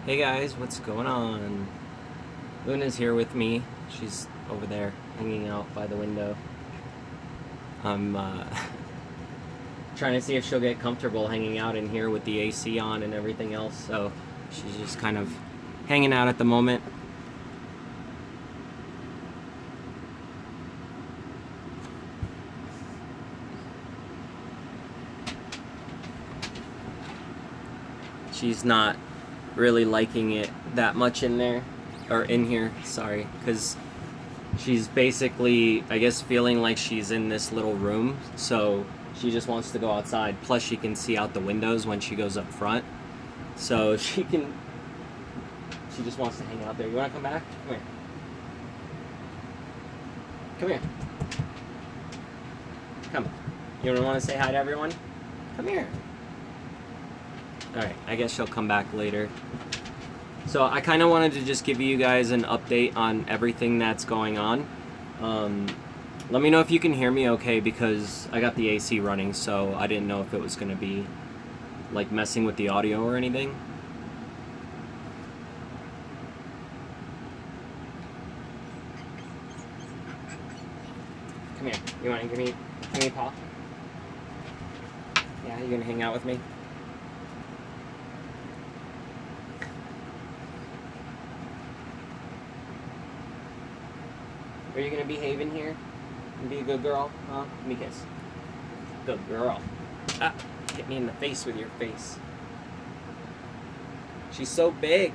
Hey guys, what's going on? Luna's here with me. She's over there hanging out by the window. I'm trying to see if she'll get comfortable hanging out in here with the AC on and everything else, so she's just kind of hanging out at the moment. She's not really liking it that much in there, or in here, sorry, because she's basically, I guess, feeling like she's in this little room, so she just wants to go outside. Plus, she can see out the windows when she goes up front, so she just wants to hang out there. You want to come back? Come here. Come here. Come. You don't want to say hi to everyone? Come here. Alright, I guess she'll come back later. So I kind of wanted to just give you guys an update on everything that's going on. Let me know if you can hear me okay, because I got the AC running, so I didn't know if it was going to be like messing with the audio or anything. Come here. You want to give me a paw? Yeah, you gonna hang out with me? Are you gonna behave in here and be a good girl? Huh? Give me a kiss. Good girl. Ah, hit me in the face with your face. She's so big.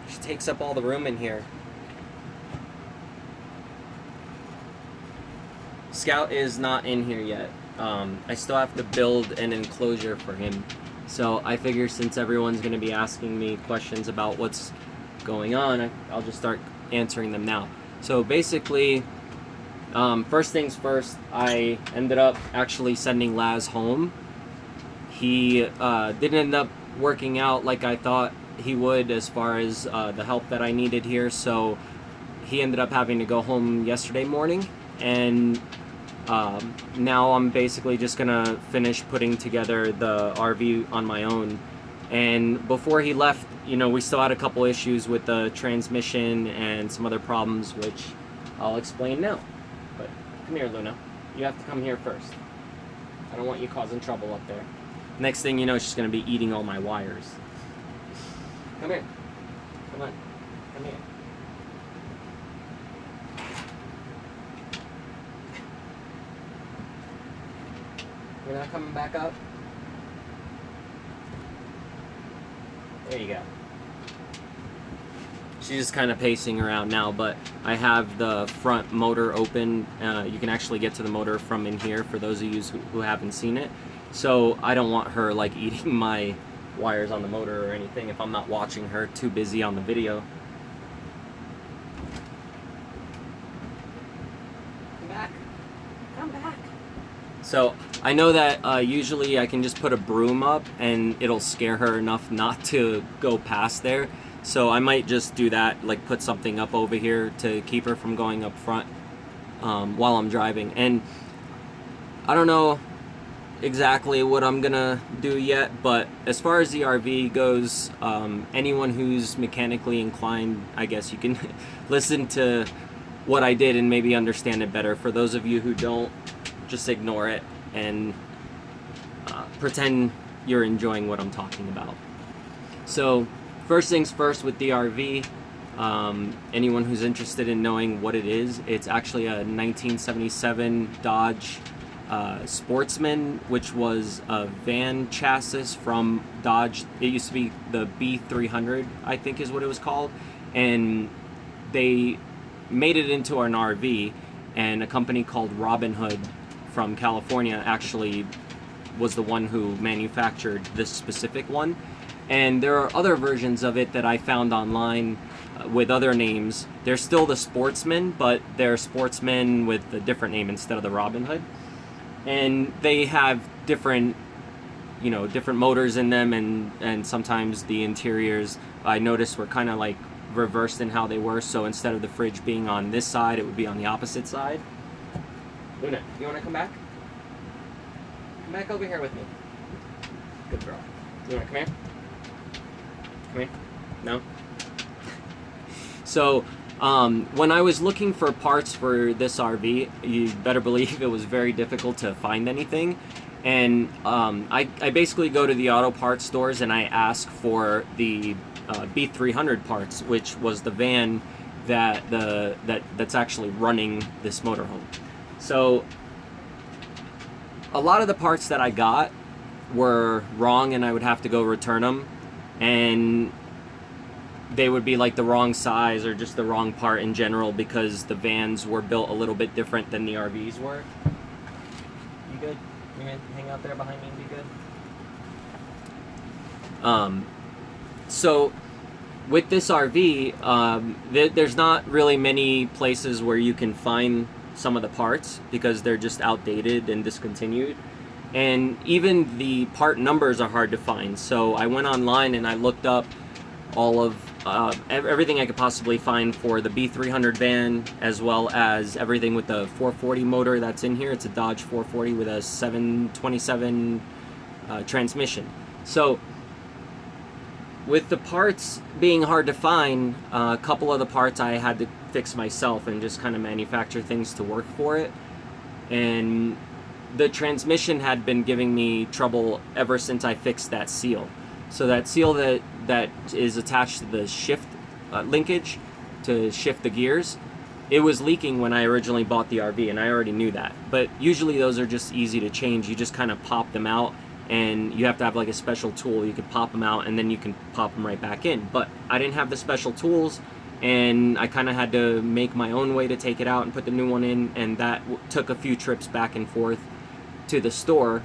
She takes up all the room in here. Scout is not in here yet. I still have to build an enclosure for him. So I figure since everyone's gonna be asking me questions about what's going on, I'll just start answering them now. So basically, first things first, I ended up actually sending Laz home. He didn't end up working out like I thought he would as far as the help that I needed here, so he ended up having to go home yesterday morning, and now I'm basically just gonna finish putting together the RV on my own. And before he left, we still had a couple issues with the transmission and some other problems, which I'll explain now. But come here, Luna. You have to come here first. I don't want you causing trouble up there. Next thing you know, she's going to be eating all my wires. Come here. Come on. Come here. You're not coming back up? There you go. She's just kind of pacing around now, but I have the front motor open. You can actually get to the motor from in here for those of you who haven't seen it. So I don't want her like eating my wires on the motor or anything if I'm not watching her, too busy on the video. Come back. Come back. So I know that usually I can just put a broom up and it'll scare her enough not to go past there. So I might just do that, like put something up over here to keep her from going up front while I'm driving. And I don't know exactly what I'm gonna do yet, but as far as the RV goes, anyone who's mechanically inclined, I guess you can listen to what I did and maybe understand it better. For those of you who don't, just ignore it and pretend you're enjoying what I'm talking about. So first things first with the RV, anyone who's interested in knowing what it is, it's actually a 1977 Dodge Sportsman, which was a van chassis from Dodge. It used to be the B300, I think is what it was called, and they made it into an RV, and a company called Robin Hood from California actually was the one who manufactured this specific one. And there are other versions of it that I found online with other names. They're still the Sportsman, but they're Sportsman with a different name instead of the Robin Hood. And they have different motors in them, and sometimes the interiors I noticed were kind of like reversed in how they were. So instead of the fridge being on this side, it would be on the opposite side. Luna, you want to come back? Come back over here with me. Good girl. You want to come here? Come here. No? So, when I was looking for parts for this RV, you better believe it was very difficult to find anything. And I basically go to the auto parts stores and I ask for the B300 parts, which was the van that's actually running this motorhome. So a lot of the parts that I got were wrong, and I would have to go return them, and they would be like the wrong size or just the wrong part in general, because the vans were built a little bit different than the RVs were. You good? You gonna hang out there behind me and be good? So with this RV, there's not really many places where you can find some of the parts because they're just outdated and discontinued. And even the part numbers are hard to find. So I went online and I looked up all of everything I could possibly find for the B300 van, as well as everything with the 440 motor that's in here. It's a Dodge 440 with a 727 transmission. So with the parts being hard to find, a couple of the parts I had to fix myself and just kind of manufacture things to work for it. And the transmission had been giving me trouble ever since I fixed that seal. So that seal that is attached to the shift linkage to shift the gears, it was leaking when I originally bought the RV, and I already knew that. But usually those are just easy to change. You just kind of pop them out, and you have to have like a special tool. You could pop them out and then you can pop them right back in. But I didn't have the special tools, and I kind of had to make my own way to take it out and put the new one in, and that took a few trips back and forth to the store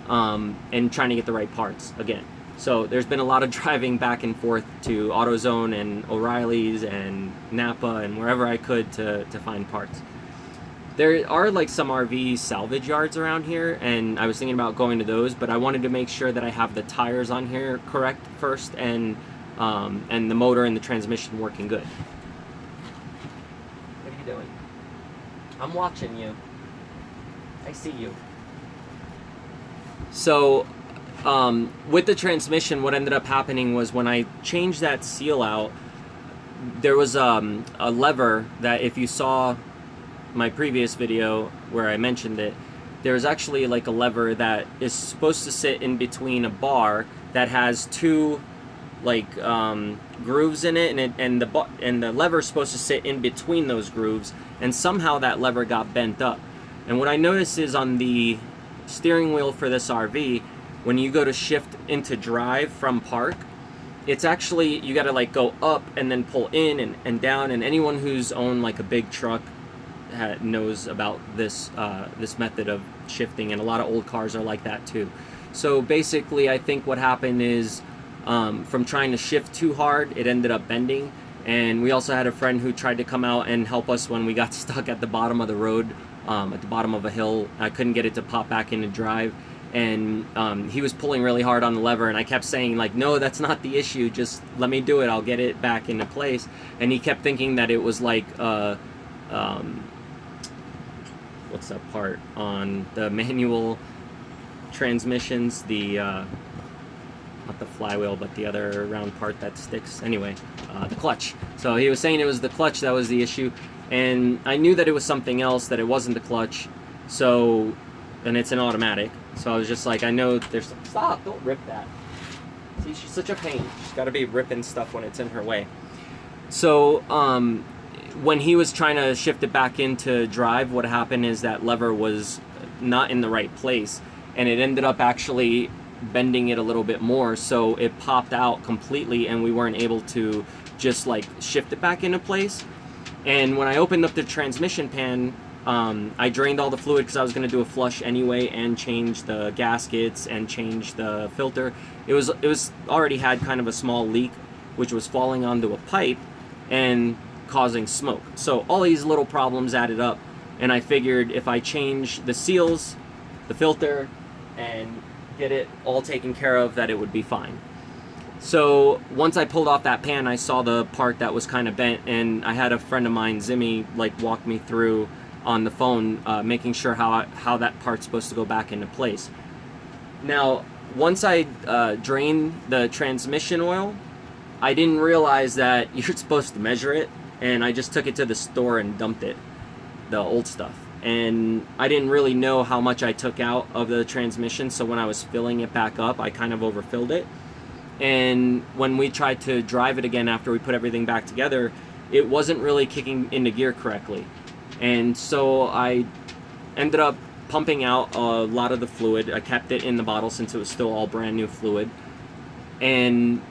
and trying to get the right parts again. So there's been a lot of driving back and forth to AutoZone and O'Reilly's and Napa and wherever I could to find parts. There are like some RV salvage yards around here, and I was thinking about going to those, but I wanted to make sure that I have the tires on here correct first, and the motor and the transmission working good. What are you doing? I'm watching you. I see you. So with the transmission, what ended up happening was when I changed that seal out, there was a lever that, if you saw my previous video where I mentioned it, there's actually like a lever that is supposed to sit in between a bar that has two like grooves in it, and the lever is supposed to sit in between those grooves, and somehow that lever got bent up. And what I noticed is on the steering wheel for this RV, when you go to shift into drive from park, it's actually, you got to like go up and then pull in and down, and anyone who's owned like a big truck knows about this this method of shifting, and a lot of old cars are like that too. So basically, I think what happened is from trying to shift too hard, it ended up bending. And we also had a friend who tried to come out and help us when we got stuck at the bottom of the road, at the bottom of a hill. I couldn't get it to pop back into drive, and he was pulling really hard on the lever, and I kept saying like, no, that's not the issue, just let me do it, I'll get it back into place. And he kept thinking that it was like what's that part on the manual transmissions, the not the flywheel, but the other round part that sticks, anyway, the clutch. So he was saying it was the clutch that was the issue, and I knew that it was something else, that it wasn't the clutch. So, and it's an automatic, so I was just like, I know there's, stop, don't rip that. See, she's such a pain. She's got to be ripping stuff when it's in her way. So when he was trying to shift it back into drive, what happened is that lever was not in the right place, and it ended up actually bending it a little bit more, so it popped out completely, and we weren't able to just like shift it back into place. And when I opened up the transmission pan, I drained all the fluid because I was going to do a flush anyway and change the gaskets and change the filter. It was already had kind of a small leak, which was falling onto a pipe and causing smoke. So all these little problems added up, and I figured if I change the seals, the filter, and get it all taken care of, that it would be fine. So once I pulled off that pan, I saw the part that was kind of bent, and I had a friend of mine, Zimmy, like walk me through on the phone, making sure how that part's supposed to go back into place. Now, once I drained the transmission oil, I didn't realize that you're supposed to measure it, and I just took it to the store and dumped it, the old stuff. And I didn't really know how much I took out of the transmission, so when I was filling it back up, I kind of overfilled it. And when we tried to drive it again after we put everything back together, it wasn't really kicking into gear correctly. And so I ended up pumping out a lot of the fluid. I kept it in the bottle since it was still all brand new fluid. And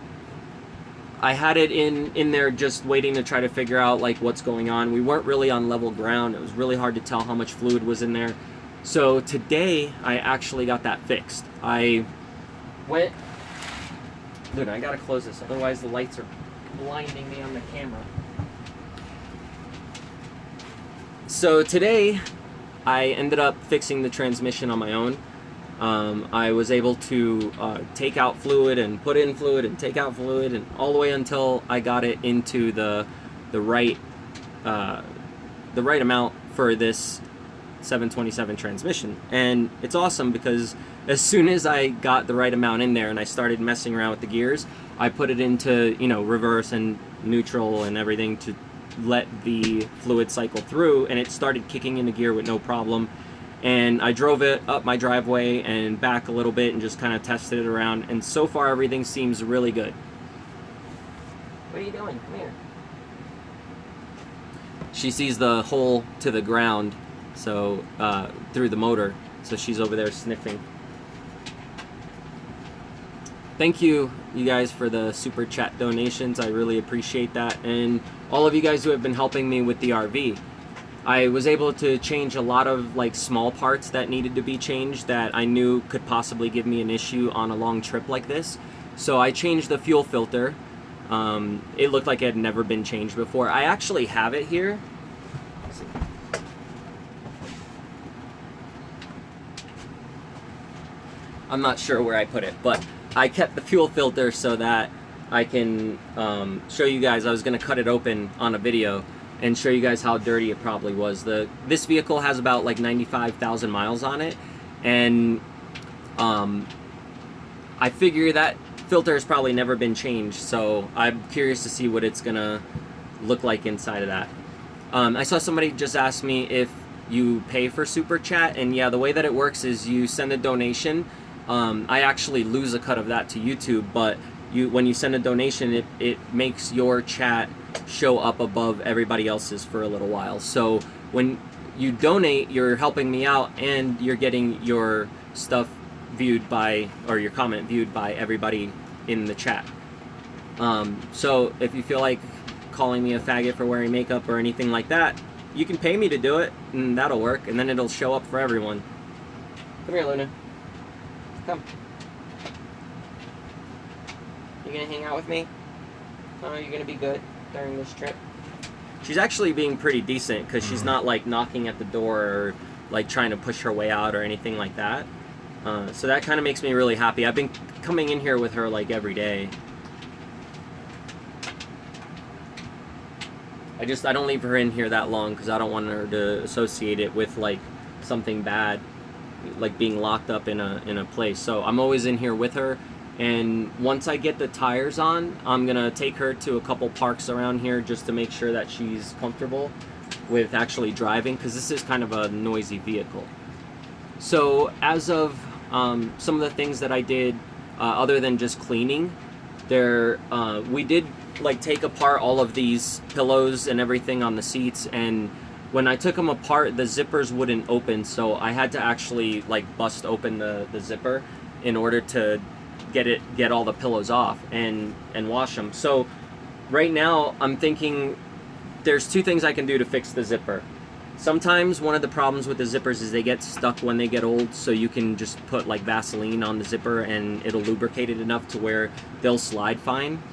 I had it in there just waiting to try to figure out like what's going on. We weren't really on level ground. It was really hard to tell how much fluid was in there. So today I actually got that fixed. I went... Dude, I gotta close this, otherwise the lights are blinding me on the camera. So today I ended up fixing the transmission on my own. I was able to take out fluid and put in fluid and take out fluid, and all the way until I got it into the right amount for this 727 transmission. And it's awesome because as soon as I got the right amount in there and I started messing around with the gears, I put it into, you know, reverse and neutral and everything to let the fluid cycle through, and it started kicking into gear with no problem. And I drove it up my driveway and back a little bit and just kind of tested it around, and so far everything seems really good. What are you doing? Come here. She sees the hole to the ground, so through the motor, so she's over there sniffing. Thank you guys for the super chat donations. I really appreciate that, and all of you guys who have been helping me with the RV. I was able to change a lot of like small parts that needed to be changed that I knew could possibly give me an issue on a long trip like this. So I changed the fuel filter. It looked like it had never been changed before. I actually have it here. I'm not sure where I put it, but I kept the fuel filter so that I can show you guys. I was going to cut it open on a video and show you guys how dirty it probably was. This vehicle has about like 95,000 miles on it, and I figure that filter has probably never been changed, so I'm curious to see what it's gonna look like inside of that. I saw somebody just ask me if you pay for Super Chat, and yeah, the way that it works is you send a donation. I actually lose a cut of that to YouTube, but when you send a donation, it makes your chat show up above everybody else's for a little while. So when you donate, you're helping me out, and you're getting your stuff viewed by, or your comment viewed by everybody in the chat. So if you feel like calling me a faggot for wearing makeup or anything like that, you can pay me to do it, and that'll work, and then it'll show up for everyone. Come here, Luna. Come. You gonna hang out with me? Oh, you're gonna be good during this trip? She's actually being pretty decent, because she's not like knocking at the door or like trying to push her way out or anything like that. So that kind of makes me really happy. I've been coming in here with her like every day. I don't leave her in here that long because I don't want her to associate it with like something bad, like being locked up in a place. So I'm always in here with her. And once I get the tires on, I'm gonna take her to a couple parks around here just to make sure that she's comfortable with actually driving, because this is kind of a noisy vehicle. So as of some of the things that I did, other than just cleaning, we did like take apart all of these pillows and everything on the seats, and when I took them apart, the zippers wouldn't open, so I had to actually like bust open the zipper in order to get all the pillows off and wash them. So right now I'm thinking there's two things I can do to fix the zipper. Sometimes one of the problems with the zippers is they get stuck when they get old, so you can just put like Vaseline on the zipper and it'll lubricate it enough to where they'll slide fine.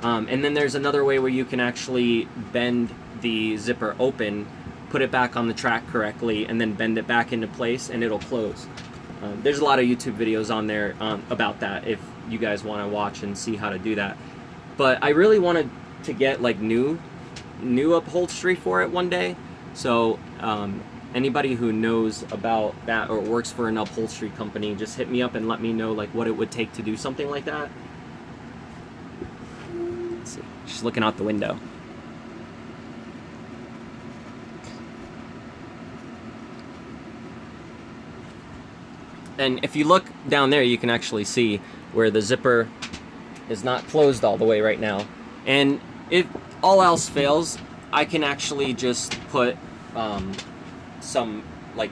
And then there's another way where you can actually bend the zipper open, put it back on the track correctly, and then bend it back into place and it'll close. There's a lot of YouTube videos on there about that if you guys want to watch and see how to do that. But I really wanted to get like new upholstery for it one day. So anybody who knows about that or works for an upholstery company, just hit me up and let me know like what it would take to do something like that. Let's see. She's looking out the window. And if you look down there, you can actually see where the zipper is not closed all the way right now. And if all else fails, I can actually just put some, like,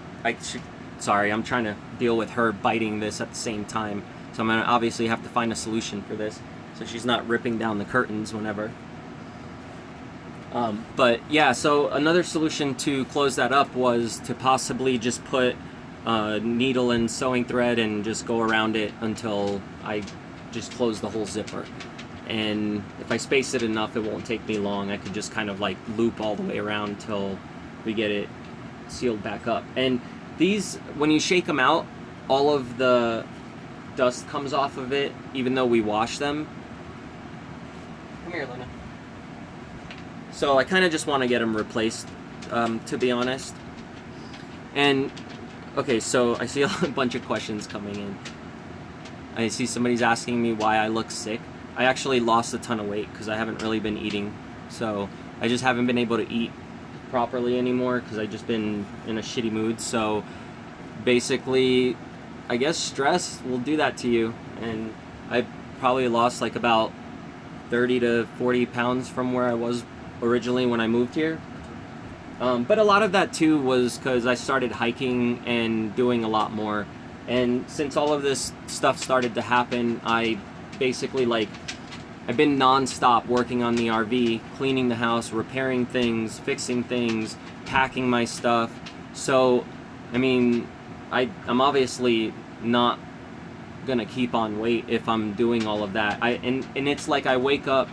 sorry, I'm trying to deal with her biting this at the same time. So I'm gonna obviously have to find a solution for this, so she's not ripping down the curtains whenever. But yeah, so another solution to close that up was to possibly just put needle and sewing thread and just go around it until I just close the whole zipper. And if I space it enough, it won't take me long. I could just kind of like loop all the way around until we get it sealed back up. And these, when you shake them out, all of the dust comes off of it, even though we wash them. Come here, Luna. So I kind of just want to get them replaced, to be honest. And okay, so I see a bunch of questions coming in. I see somebody's asking me why I look sick. I actually lost a ton of weight because I haven't really been eating. So I just haven't been able to eat properly anymore because I've just been in a shitty mood. So basically, I guess stress will do that to you. And I probably lost like about 30 to 40 pounds from where I was originally when I moved here. But a lot of that too was because I started hiking and doing a lot more. And since all of this stuff started to happen, I basically I've been non-stop working on the RV, cleaning the house, repairing things, fixing things, packing my stuff. So, I mean, I'm obviously not gonna keep on weight if I'm doing all of that. And it's like I wake up,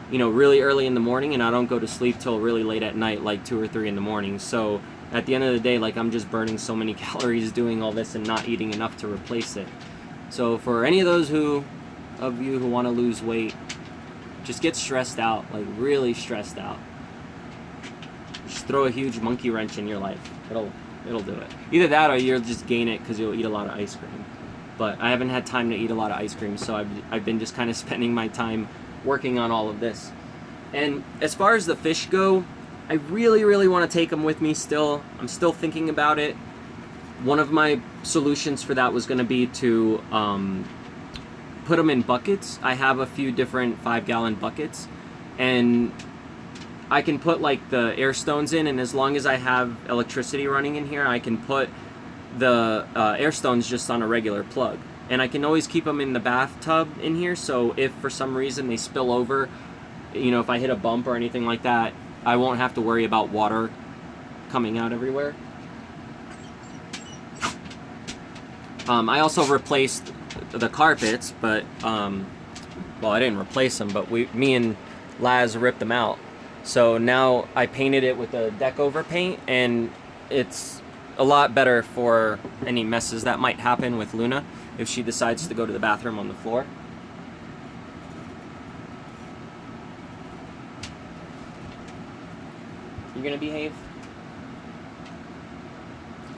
you know, really early in the morning and I don't go to sleep till really late at night, like 2 or 3 in the morning. So at the end of the day, like, I'm just burning so many calories doing all this and not eating enough to replace it. So for any of those of you who want to lose weight, just get stressed out, like really stressed out. Just throw a huge monkey wrench in your life. It'll do it. Either that or you'll just gain it because you'll eat a lot of ice cream. But I haven't had time to eat a lot of ice cream, so I've been just kind of spending my time working on all of this. And as far as the fish go, I really, really want to take them with me still. I'm still thinking about it. One of my solutions for that was going to be to put them in buckets. I have a few different 5-gallon buckets, and I can put like the air stones in, and as long as I have electricity running in here, I can put the air stones just on a regular plug. And I can always keep them in the bathtub in here, so if for some reason they spill over, you know, if I hit a bump or anything like that, I won't have to worry about water coming out everywhere. I also replaced the carpets, but, well, I didn't replace them, but me and Laz ripped them out. So now I painted it with a deck over paint, and it's a lot better for any messes that might happen with Luna if she decides to go to the bathroom on the floor. You gonna behave?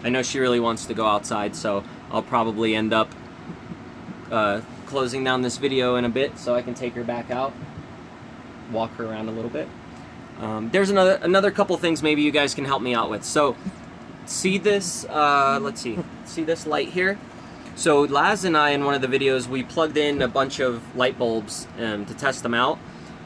I know she really wants to go outside, so I'll probably end up closing down this video in a bit so I can take her back out, walk her around a little bit. There's another couple things maybe you guys can help me out with. So see this, let's see this light here? So Laz and I, in one of the videos, we plugged in a bunch of light bulbs to test them out,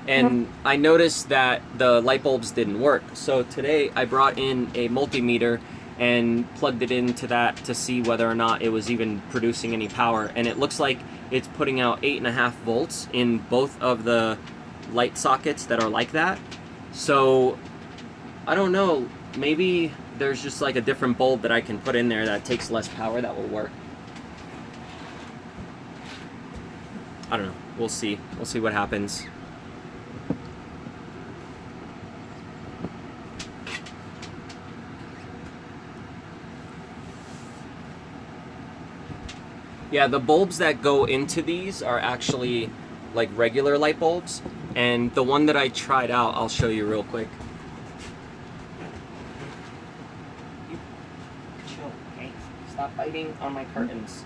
and I noticed that the light bulbs didn't work. So today I brought in a multimeter and plugged it into that to see whether or not it was even producing any power, and it looks like it's putting out 8.5 volts in both of the light sockets that are like that. So I don't know, maybe there's just like a different bulb that I can put in there that takes less power that will work. I don't know, we'll see what happens. Yeah, the bulbs that go into these are actually like regular light bulbs, and the one that I tried out, I'll show you real quick. You chill, okay? Stop biting on my curtains.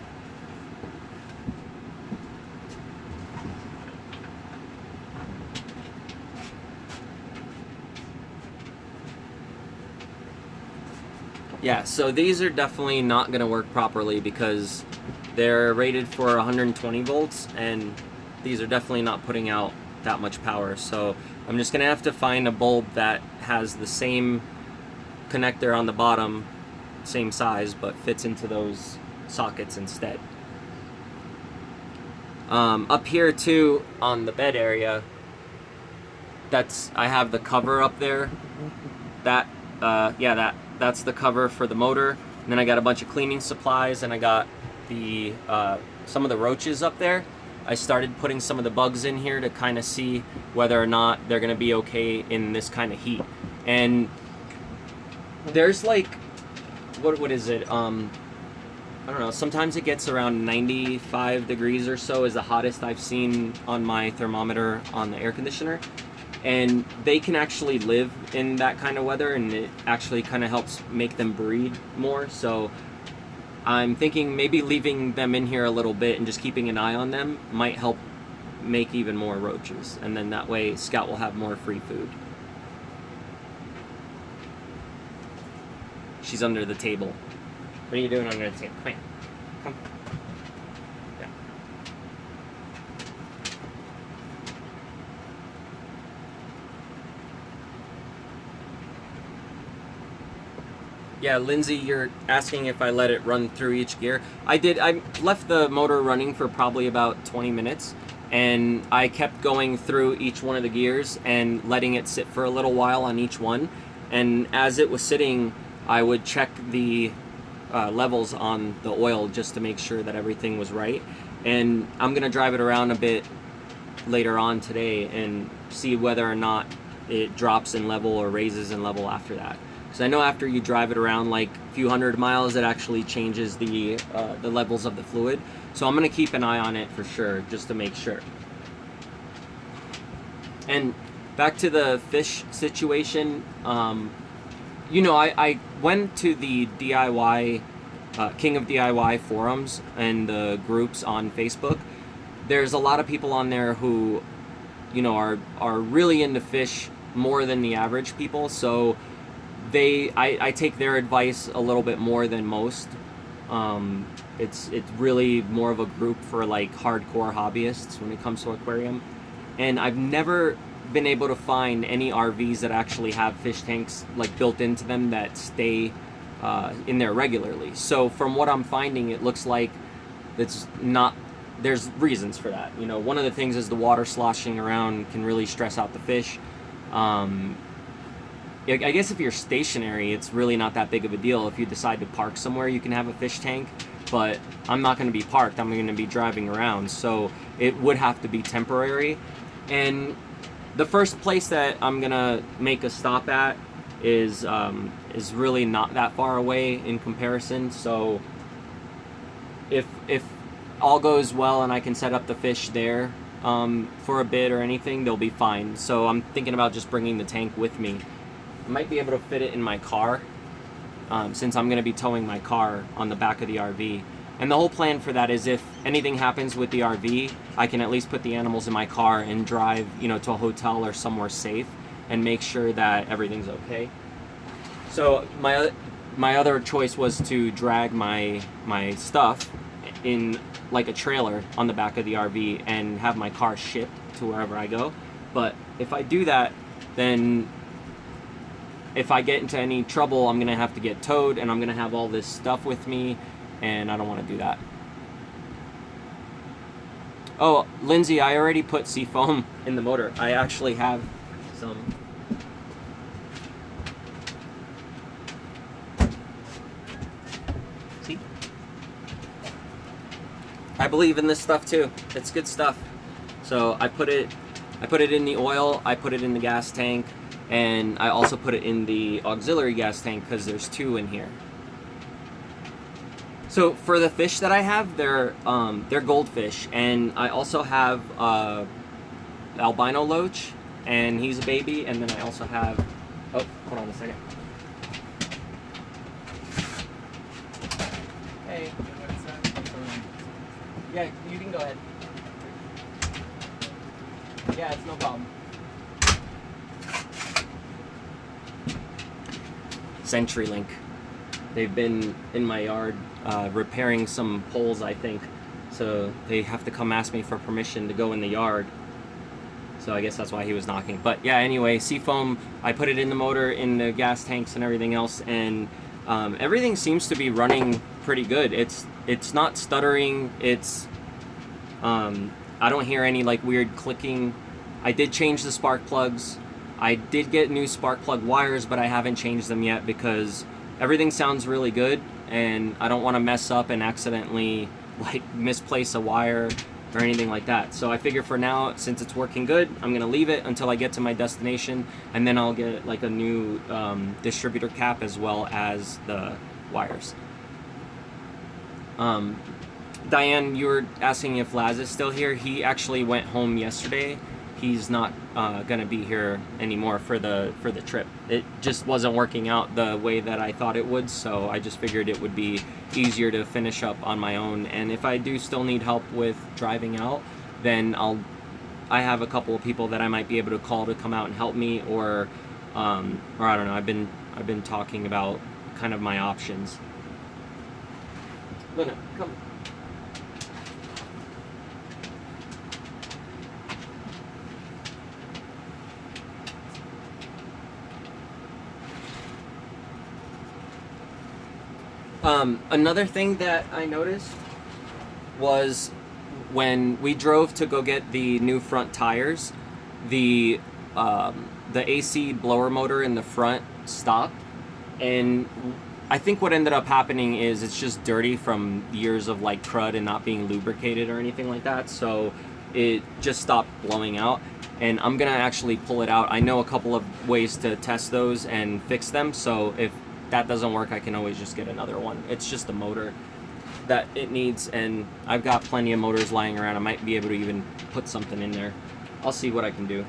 Yeah, so these are definitely not going to work properly because they're rated for 120 volts, and these are definitely not putting out that much power. So I'm just going to have to find a bulb that has the same connector on the bottom, same size, but fits into those sockets instead. Up here too, on the bed area, I have the cover up there. That's the cover for the motor. And then I got a bunch of cleaning supplies, and I got the some of the roaches up there. I started putting some of the bugs in here to kind of see whether or not they're going to be okay in this kind of heat. And there's like, what is it? I don't know, sometimes it gets around 95 degrees or so is the hottest I've seen on my thermometer on the air conditioner. And they can actually live in that kind of weather, and it actually kind of helps make them breed more. So I'm thinking maybe leaving them in here a little bit and just keeping an eye on them might help make even more roaches. And then that way Scout will have more free food. She's under the table. What are you doing under the table? Come here. Come. Yeah. Yeah, Lindsay, you're asking if I let it run through each gear. I did. I left the motor running for probably about 20 minutes, and I kept going through each one of the gears and letting it sit for a little while on each one. And as it was sitting, I would check the levels on the oil just to make sure that everything was right. And I'm gonna drive it around a bit later on today and see whether or not it drops in level or raises in level after that. Because I know after you drive it around like a few hundred miles, it actually changes the levels of the fluid. So I'm gonna keep an eye on it for sure, just to make sure. And back to the fish situation. You know, I went to the DIY, King of DIY forums and the groups on Facebook. There's a lot of people on there who, you know, are really into fish more than the average people. So I take their advice a little bit more than most. It's really more of a group for like hardcore hobbyists when it comes to aquarium. And I've never been able to find any RVs that actually have fish tanks like built into them that stay in there regularly. So from what I'm finding, it looks like it's not. There's reasons for that. You know, one of the things is the water sloshing around can really stress out the fish. I guess if you're stationary, it's really not that big of a deal. If you decide to park somewhere, you can have a fish tank. But I'm not going to be parked. I'm going to be driving around, so it would have to be temporary. And the first place that I'm gonna make a stop at is really not that far away in comparison. So if all goes well and I can set up the fish there for a bit or anything, they'll be fine. So I'm thinking about just bringing the tank with me. I might be able to fit it in my car since I'm gonna be towing my car on the back of the RV. And the whole plan for that is if anything happens with the RV, I can at least put the animals in my car and drive, you know, to a hotel or somewhere safe and make sure that everything's okay. So my other choice was to drag my stuff in like a trailer on the back of the RV and have my car shipped to wherever I go. But if I do that, then if I get into any trouble, I'm gonna have to get towed, and I'm gonna have all this stuff with me, and I don't want to do that. Oh, Lindsay, I already put seafoam in the motor. I actually have some. See? I believe in this stuff too. It's good stuff. So I put it in the oil, I put it in the gas tank, and I also put it in the auxiliary gas tank because there's two in here. So for the fish that I have, they're goldfish, and I also have albino loach, and he's a baby, and then I also have. Oh, hold on a second. Hey. Yeah, you can go ahead. Yeah, it's no problem. CenturyLink. They've been in my yard repairing some poles, I think. So they have to come ask me for permission to go in the yard. So I guess that's why he was knocking. But yeah, anyway, Seafoam, I put it in the motor, in the gas tanks and everything else, and everything seems to be running pretty good. It's not stuttering. It's I don't hear any like weird clicking. I did change the spark plugs. I did get new spark plug wires, but I haven't changed them yet because everything sounds really good, and I don't want to mess up and accidentally like misplace a wire or anything like that. So I figure for now, since it's working good, I'm gonna leave it until I get to my destination, and then I'll get like a new distributor cap as well as the wires. Diane, you were asking if Laz is still here. He actually went home yesterday. He's not gonna be here anymore for the trip. It just wasn't working out the way that I thought it would, so I just figured it would be easier to finish up on my own. And if I do still need help with driving out, then I have a couple of people that I might be able to call to come out and help me, or I don't know. I've been talking about kind of my options. Luna, come. Another thing that I noticed was when we drove to go get the new front tires, the AC blower motor in the front stopped, and I think what ended up happening is it's just dirty from years of like crud and not being lubricated or anything like that, so it just stopped blowing out. And I'm gonna actually pull it out. I know a couple of ways to test those and fix them, so if that doesn't work, I can always just get another one. It's just the motor that it needs, and I've got plenty of motors lying around. I might be able to even put something in there. I'll see what I can do.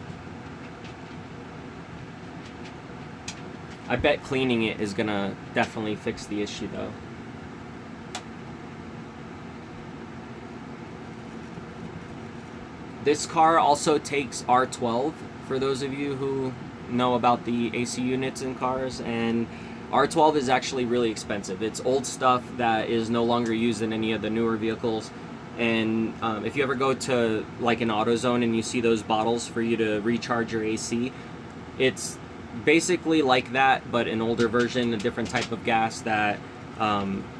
I bet cleaning it is gonna definitely fix the issue though. This car also takes R12, for those of you who know about the AC units in cars, and R12 is actually really expensive. It's old stuff that is no longer used in any of the newer vehicles. And if you ever go to like an AutoZone and you see those bottles for you to recharge your AC, it's basically like that, but an older version, a different type of gas that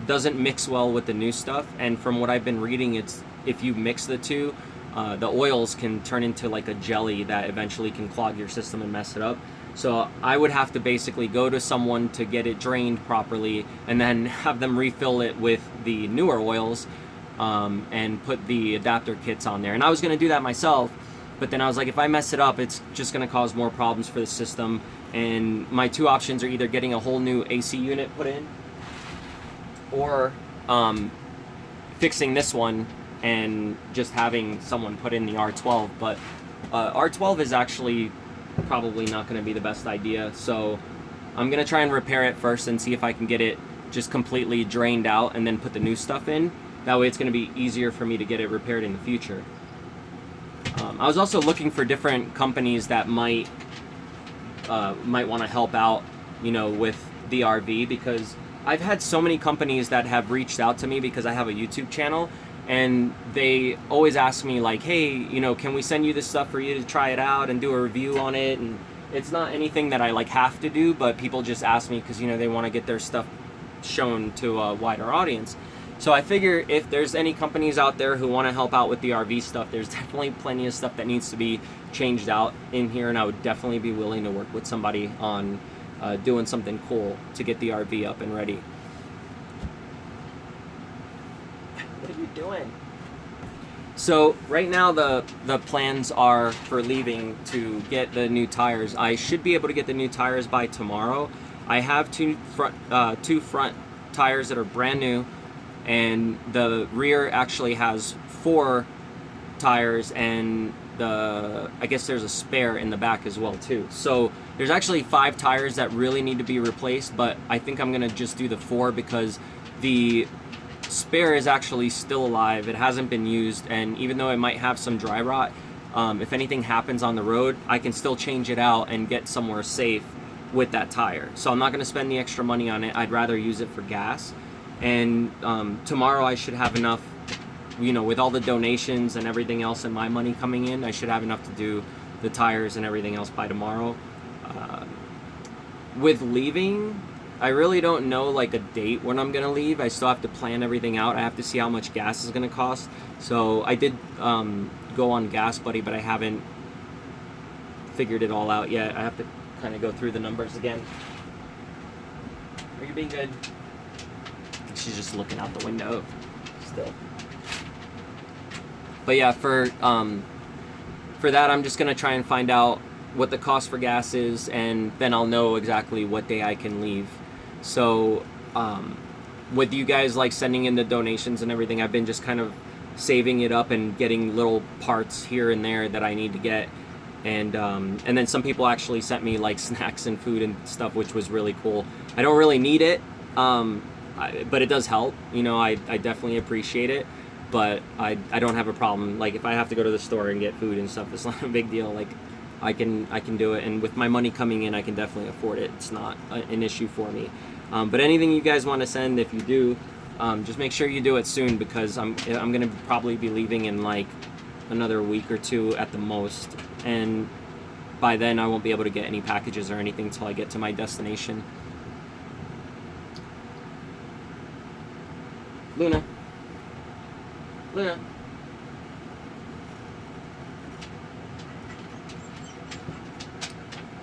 doesn't mix well with the new stuff. And from what I've been reading, it's if you mix the two, the oils can turn into like a jelly that eventually can clog your system and mess it up. So I would have to basically go to someone to get it drained properly and then have them refill it with the newer oils and put the adapter kits on there. And I was going to do that myself, but then I was like, if I mess it up, it's just going to cause more problems for the system. And my two options are either getting a whole new AC unit put in or fixing this one and just having someone put in the R12. But R12 is actually probably not going to be the best idea, so I'm going to try and repair it first and see if I can get it just completely drained out and then put the new stuff in. That way it's going to be easier for me to get it repaired in the future. I was also looking for different companies that might want to help out, you know, with the RV, because I've had so many companies that have reached out to me because I have a YouTube channel, and they always ask me like, hey, you know, can we send you this stuff for you to try it out and do a review on it? And it's not anything that I like have to do, but people just ask me because, you know, they want to get their stuff shown to a wider audience. So I figure if there's any companies out there who want to help out with the RV stuff, there's definitely plenty of stuff that needs to be changed out in here, and I would definitely be willing to work with somebody on doing something cool to get the RV up and ready. What are you doing? So right now the plans are for leaving to get the new tires. I should be able to get the new tires by tomorrow. I have two front tires that are brand new, and the rear actually has 4 tires, and I guess there's a spare in the back as well too. So there's actually 5 tires that really need to be replaced, but I think I'm gonna just do the 4 because the spare is actually still alive. It hasn't been used, and even though it might have some dry rot, if anything happens on the road, I can still change it out and get somewhere safe with that tire. So I'm not going to spend the extra money on it. I'd rather use it for gas. And tomorrow I should have enough, you know, with all the donations and everything else and my money coming in, I should have enough to do the tires and everything else by tomorrow. With leaving, I really don't know like a date when I'm gonna leave. I still have to plan everything out. I have to see how much gas is gonna cost. So I did go on Gas Buddy, but I haven't figured it all out yet. I have to kind of go through the numbers again. Are you being good? She's just looking out the window still. But yeah, for that, I'm just gonna try and find out what the cost for gas is, and then I'll know exactly what day I can leave. So with you guys like sending in the donations and everything, I've been just kind of saving it up and getting little parts here and there that I need to get. And then some people actually sent me like snacks and food and stuff, which was really cool. I don't really need it, but it does help. You know, I definitely appreciate it. But I don't have a problem. Like if I have to go to the store and get food and stuff, it's not a big deal. Like I can do it, and with my money coming in, I can definitely afford it. It's not an issue for me. But anything you guys want to send, if you do, just make sure you do it soon, because I'm gonna probably be leaving in like another week or two at the most, and by then I won't be able to get any packages or anything until I get to my destination. Luna.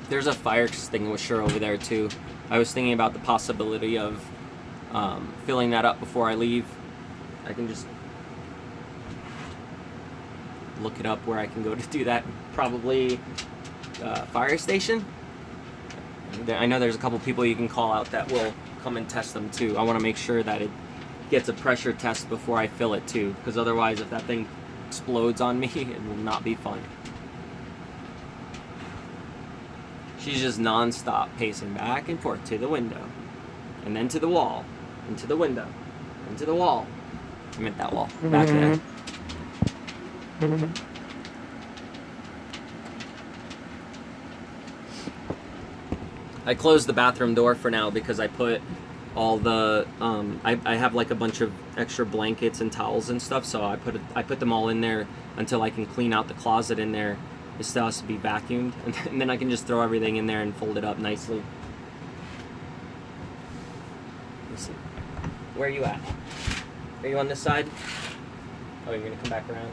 There's a fire extinguisher over there too. I was thinking about the possibility of filling that up before I leave. I can just look it up where I can go to do that. Probably fire station. I know there's a couple people you can call out that will come and test them too. I want to make sure that it gets a pressure test before I fill it too, because otherwise if that thing explodes on me, it will not be fun. She's just non-stop pacing back and forth to the window, and then to the wall, and to the window, and to the wall. I meant that wall, back there. I closed the bathroom door for now because I put all the I have like a bunch of extra blankets and towels and stuff, so I put them all in there until I can clean out the closet in there. It still has to be vacuumed, and then I can just throw everything in there and fold it up nicely. Let's see. Where are you at? Are you on this side? Oh, you're gonna come back around?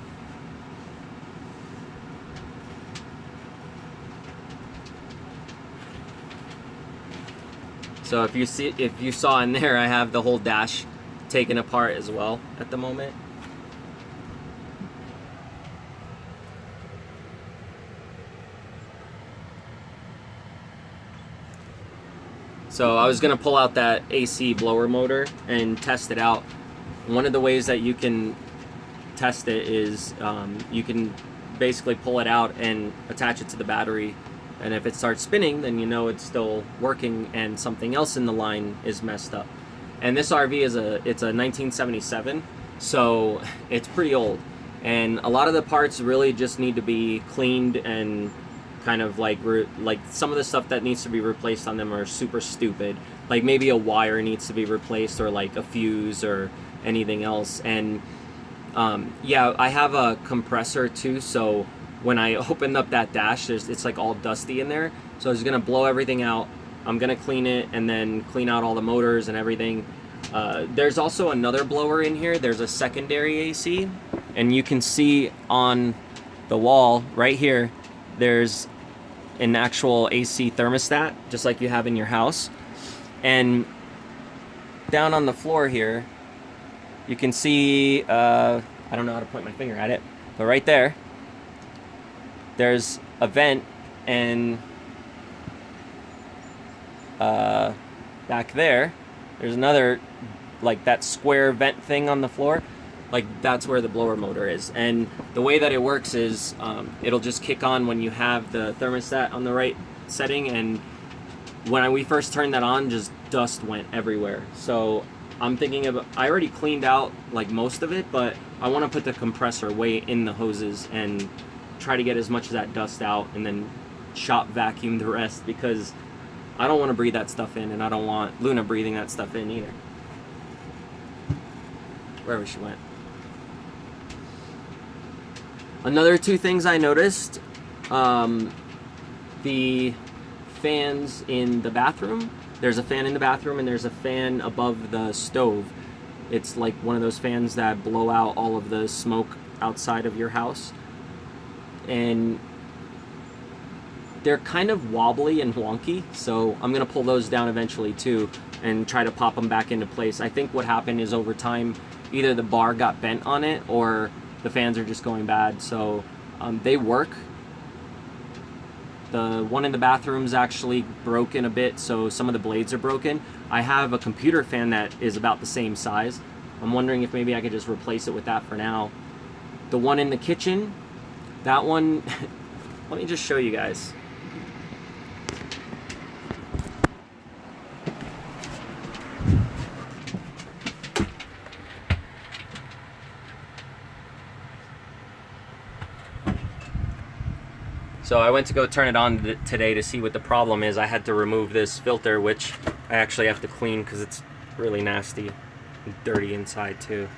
So if you saw in there, I have the whole dash taken apart as well at the moment. So I was gonna pull out that AC blower motor and test it out. One of the ways that you can test it is you can basically pull it out and attach it to the battery. And if it starts spinning, then you know it's still working and something else in the line is messed up. And this RV is it's a 1977, so it's pretty old. And a lot of the parts really just need to be cleaned, and kind of like some of the stuff that needs to be replaced on them are super stupid. Like maybe a wire needs to be replaced, or like a fuse or anything else. And yeah, I have a compressor too, so when I opened up that dash, it's like all dusty in there. So I was gonna blow everything out. I'm gonna clean it and then clean out all the motors and everything. There's also another blower in here. There's a secondary AC, and you can see on the wall right here, there's an actual AC thermostat, just like you have in your house. And down on the floor here, you can see, I don't know how to point my finger at it, but right there, there's a vent, and back there, there's another, like that square vent thing on the floor. Like that's where the blower motor is. And the way that it works is it'll just kick on when you have the thermostat on the right setting. And when we first turned that on, just dust went everywhere. So I'm thinking of, I already cleaned out like most of it, but I want to put the compressor way in the hoses and try to get as much of that dust out, and then shop vacuum the rest, because I don't want to breathe that stuff in, and I don't want Luna breathing that stuff in either. Wherever she went. Another two things I noticed, the fans in the bathroom. There's a fan in the bathroom and there's a fan above the stove. It's like one of those fans that blow out all of the smoke outside of your house. And they're kind of wobbly and wonky, so I'm gonna pull those down eventually too and try to pop them back into place. I think what happened is over time, either the bar got bent on it or the fans are just going bad, so they work. The one in the bathroom's actually broken a bit, so some of the blades are broken. I have a computer fan that is about the same size. I'm wondering if maybe I could just replace it with that for now. The one in the kitchen, that one, let me just show you guys. So I went to go turn it on today to see what the problem is. I had to remove this filter, which I actually have to clean because it's really nasty and dirty inside too.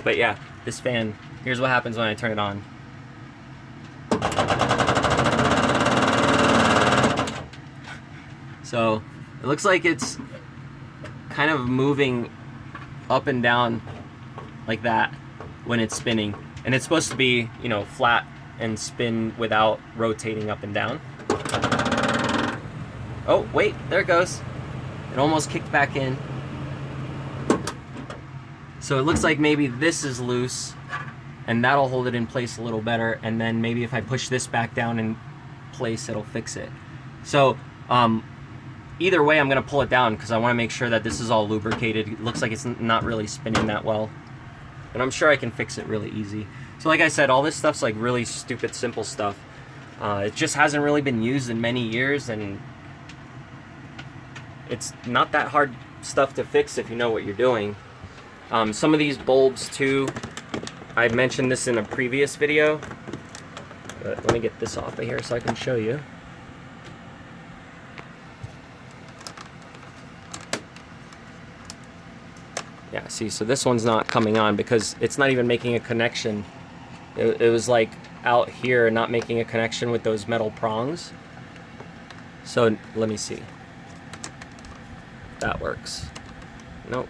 But yeah, this fan, here's what happens when I turn it on. So it looks like it's kind of moving up and down like that when it's spinning. And it's supposed to be, you know, flat and spin without rotating up and down. Oh, wait, there it goes. It almost kicked back in. So it looks like maybe this is loose and that'll hold it in place a little better, and then maybe if I push this back down in place, it'll fix it. So either way, I'm gonna pull it down because I wanna make sure that this is all lubricated. It looks like it's not really spinning that well. And I'm sure I can fix it really easy. So like I said, all this stuff's like really stupid, simple stuff. It just hasn't really been used in many years, and it's not that hard stuff to fix if you know what you're doing. Some of these bulbs too, I mentioned this in a previous video, but let me get this off of here so I can show you. Yeah, see, so this one's not coming on because it's not even making a connection. It was like out here not making a connection with those metal prongs. So let me see. That works. Nope.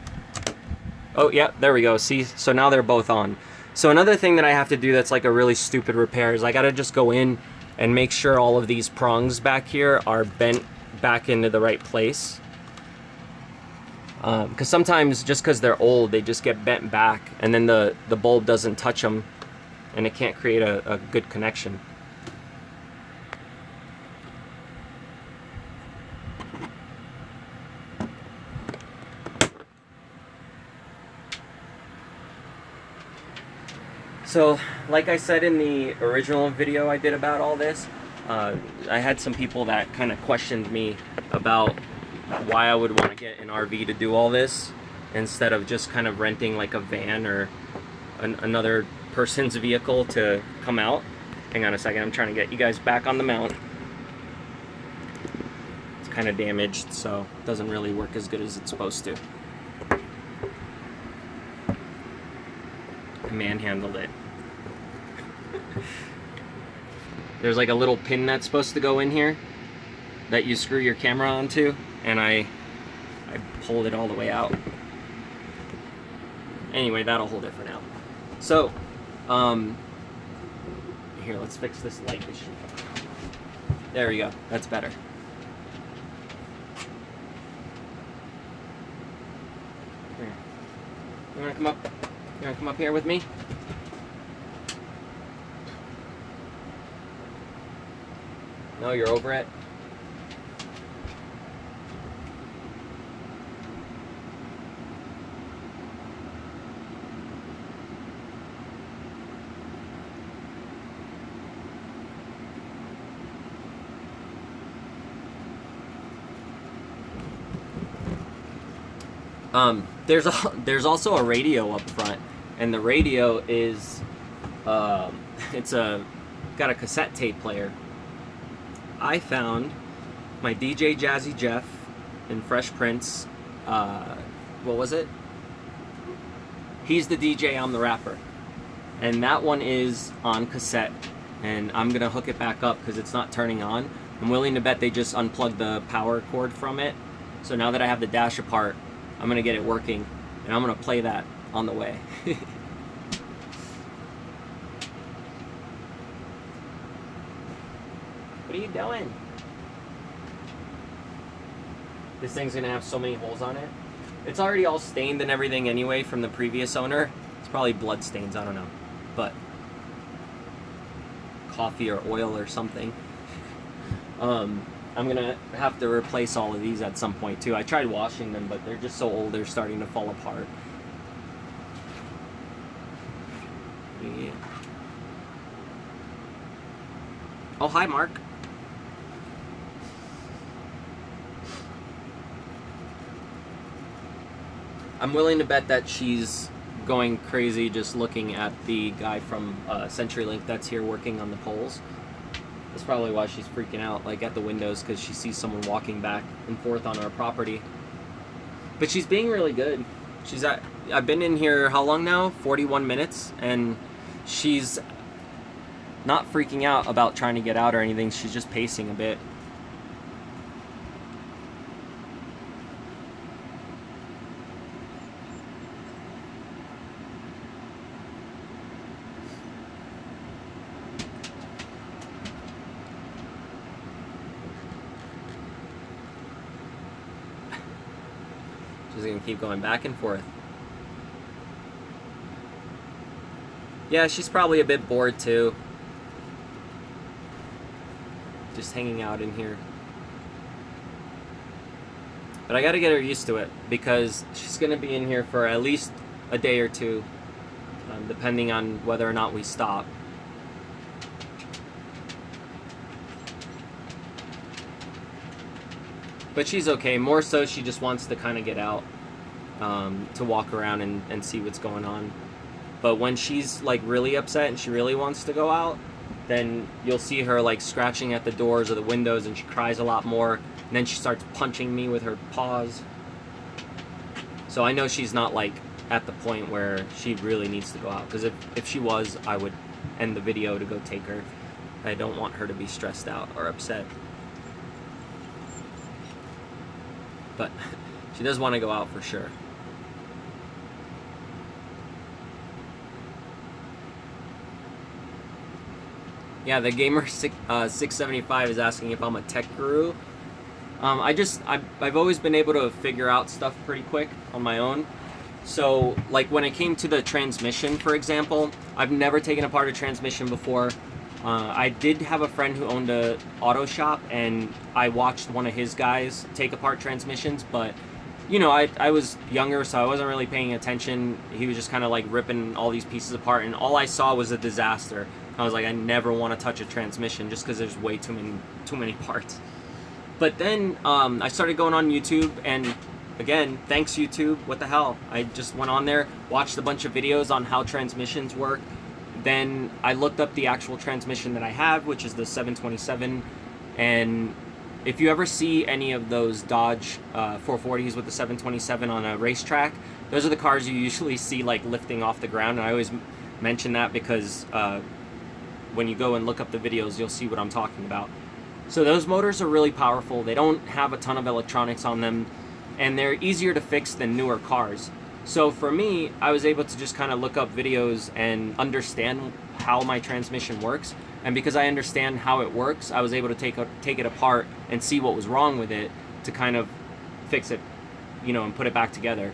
Oh yeah, there we go. See, so now they're both on. So another thing that I have to do that's like a really stupid repair is I gotta just go in and make sure all of these prongs back here are bent back into the right place. Because sometimes just because they're old, they just get bent back and then the bulb doesn't touch them and it can't create a good connection. So, like I said in the original video I did about all this, I had some people that kind of questioned me about why I would want to get an RV to do all this instead of just kind of renting like a van or another person's vehicle to come out. Hang on a second, I'm trying to get you guys back on the mount. It's kind of damaged, so it doesn't really work as good as it's supposed to. I manhandled it. There's like a little pin that's supposed to go in here that you screw your camera onto, and I pulled it all the way out. Anyway, that'll hold it for now. So, here, let's fix this light issue. There we go, that's better. Here. You wanna come up? You wanna come up here with me? No, you're over it? There's also a radio up front, and the radio is got a cassette tape player. I found my DJ Jazzy Jeff in Fresh Prince. What was it? He's the DJ, I'm the rapper. And that one is on cassette. And I'm going to hook it back up because it's not turning on. I'm willing to bet they just unplugged the power cord from it. So now that I have the dash apart, I'm going to get it working. And I'm going to play that on the way. What are you doing? This thing's going to have so many holes on it. It's already all stained and everything anyway from the previous owner. It's probably blood stains, I don't know. But coffee or oil or something. I'm gonna have to replace all of these at some point too. I tried washing them, but they're just so old they're starting to fall apart. Yeah. Oh, hi, Mark. I'm willing to bet that she's going crazy just looking at the guy from CenturyLink that's here working on the poles. That's probably why she's freaking out, like at the windows, because she sees someone walking back and forth on our property. But she's being really good. I've been in here how long now? 41 minutes, and she's not freaking out about trying to get out or anything. She's just pacing a bit. She's gonna keep going back and forth. Yeah, she's probably a bit bored too. Just hanging out in here. But I gotta get her used to it because she's gonna be in here for at least a day or two, depending on whether or not we stop. But she's okay. More so, she just wants to kind of get out, to walk around and see what's going on. But when she's like really upset and she really wants to go out, then you'll see her like scratching at the doors or the windows, and she cries a lot more. And then she starts punching me with her paws. So I know she's not like at the point where she really needs to go out. Because if she was, I would end the video to go take her. I don't want her to be stressed out or upset. But she does want to go out for sure. Yeah, the gamer 675 is asking if I'm a tech guru. I've always been able to figure out stuff pretty quick on my own. So like when it came to the transmission, for example, I've never taken apart a transmission before. I did have a friend who owned a auto shop, and I watched one of his guys take apart transmissions, but you know, I was younger, so I wasn't really paying attention. He was just kind of like ripping all these pieces apart, and all I saw was a disaster. I was like, I never want to touch a transmission just because there's way too many parts. But then I started going on YouTube, and again, thanks YouTube, what the hell. I just went on there, watched a bunch of videos on how transmissions work. Then I looked up the actual transmission that I have, which is the 727, and if you ever see any of those Dodge 440s with the 727 on a racetrack, those are the cars you usually see like lifting off the ground, and I always mention that because when you go and look up the videos, you'll see what I'm talking about. So those motors are really powerful. They don't have a ton of electronics on them, and they're easier to fix than newer cars. So for me, I was able to just kind of look up videos and understand how my transmission works. And because I understand how it works, I was able to take it apart and see what was wrong with it to kind of fix it, you know, and put it back together.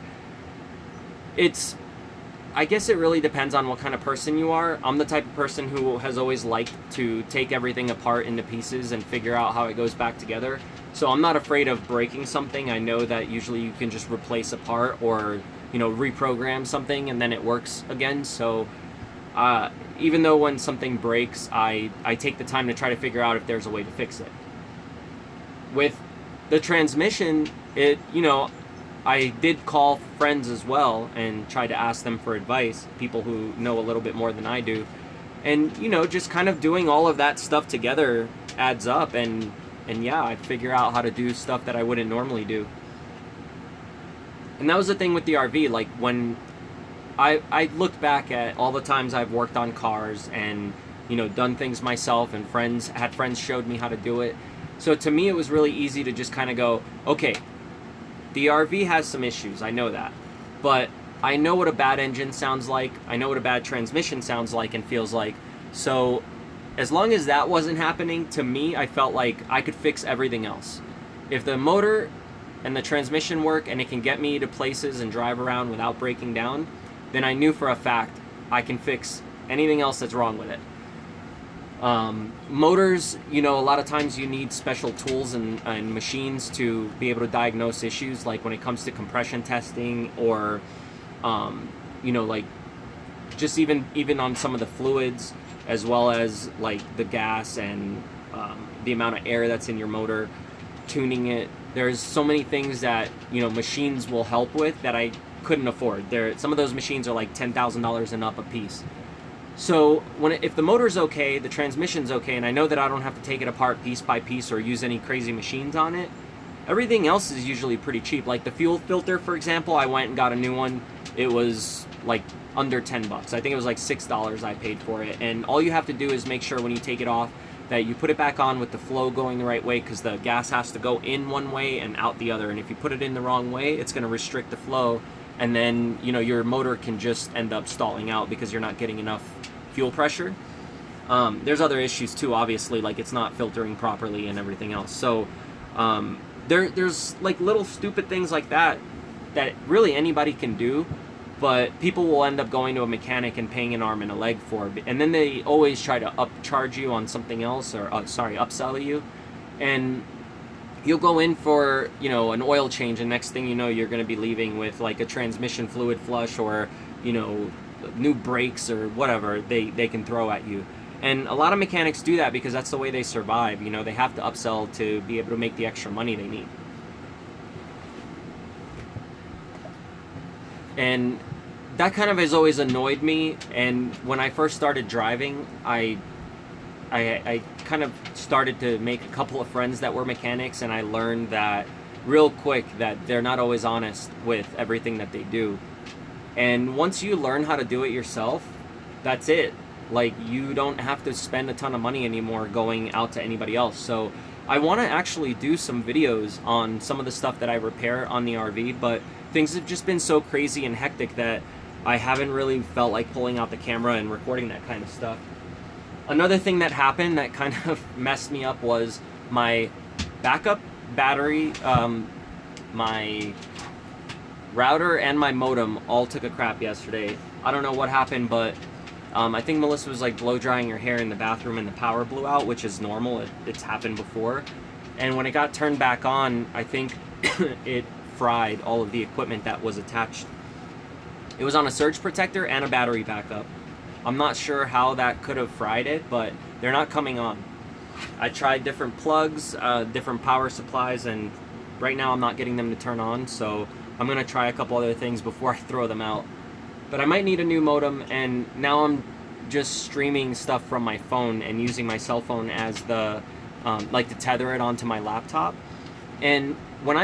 I guess it really depends on what kind of person you are. I'm the type of person who has always liked to take everything apart into pieces and figure out how it goes back together. So I'm not afraid of breaking something. I know that usually you can just replace a part or, you know, reprogram something and then it works again. So even though when something breaks, I take the time to try to figure out if there's a way to fix it. With the transmission, I did call friends as well and try to ask them for advice, people who know a little bit more than I do. And, you know, just kind of doing all of that stuff together adds up. And and yeah, I figure out how to do stuff that I wouldn't normally do. And that was the thing with the RV. Like, when I looked back at all the times I've worked on cars and, you know, done things myself, and friends showed me how to do it. So to me, it was really easy to just kind of go, okay, the RV has some issues, I know that, but I know what a bad engine sounds like, I know what a bad transmission sounds like and feels like. So as long as that wasn't happening, to me, I felt like I could fix everything else. If the motor and the transmission work and it can get me to places and drive around without breaking down, then I knew for a fact I can fix anything else that's wrong with it. Motors, you know, a lot of times you need special tools and machines to be able to diagnose issues, like when it comes to compression testing, or you know, like just even on some of the fluids, as well as like the gas and the amount of air that's in your motor, tuning it. There's so many things that, you know, machines will help with that I couldn't afford. Some of those machines are like $10,000 and up a piece. So if the motor's okay, the transmission's okay, and I know that I don't have to take it apart piece by piece or use any crazy machines on it, everything else is usually pretty cheap. Like the fuel filter, for example, I went and got a new one. It was like under $10. I think it was like $6 I paid for it. And all you have to do is make sure when you take it off that you put it back on with the flow going the right way, because the gas has to go in one way and out the other. And if you put it in the wrong way, it's going to restrict the flow. And then, you know, your motor can just end up stalling out because you're not getting enough fuel pressure. There's other issues too, obviously, like it's not filtering properly and everything else. So there's like little stupid things like that really anybody can do, but people will end up going to a mechanic and paying an arm and a leg for it. And then they always try to upcharge you on something else, or upsell you. And you'll go in for, you know, an oil change, and next thing you know, you're going to be leaving with like a transmission fluid flush, or, you know, new brakes or whatever they can throw at you. And a lot of mechanics do that because that's the way they survive. You know, they have to upsell to be able to make the extra money they need. And that kind of has always annoyed me. And when I first started driving, I kind of started to make a couple of friends that were mechanics, and I learned that real quick that they're not always honest with everything that they do. And once you learn how to do it yourself, that's it. Like, you don't have to spend a ton of money anymore going out to anybody else. So I want to actually do some videos on some of the stuff that I repair on the RV, but things have just been so crazy and hectic that I haven't really felt like pulling out the camera and recording that kind of stuff. Another thing that happened that kind of messed me up was my backup battery, my router and my modem all took a crap yesterday. I don't know what happened, but I think Melissa was like blow drying her hair in the bathroom and the power blew out, which is normal. It's happened before. And when it got turned back on, I think it fried all of the equipment that was attached. It was on a surge protector and a battery backup. I'm not sure how that could have fried it, but they're not coming on. I tried different plugs, different power supplies, and right now I'm not getting them to turn on, so I'm going to try a couple other things before I throw them out. But I might need a new modem, and now I'm just streaming stuff from my phone and using my cell phone as the, like to tether it onto my laptop. And when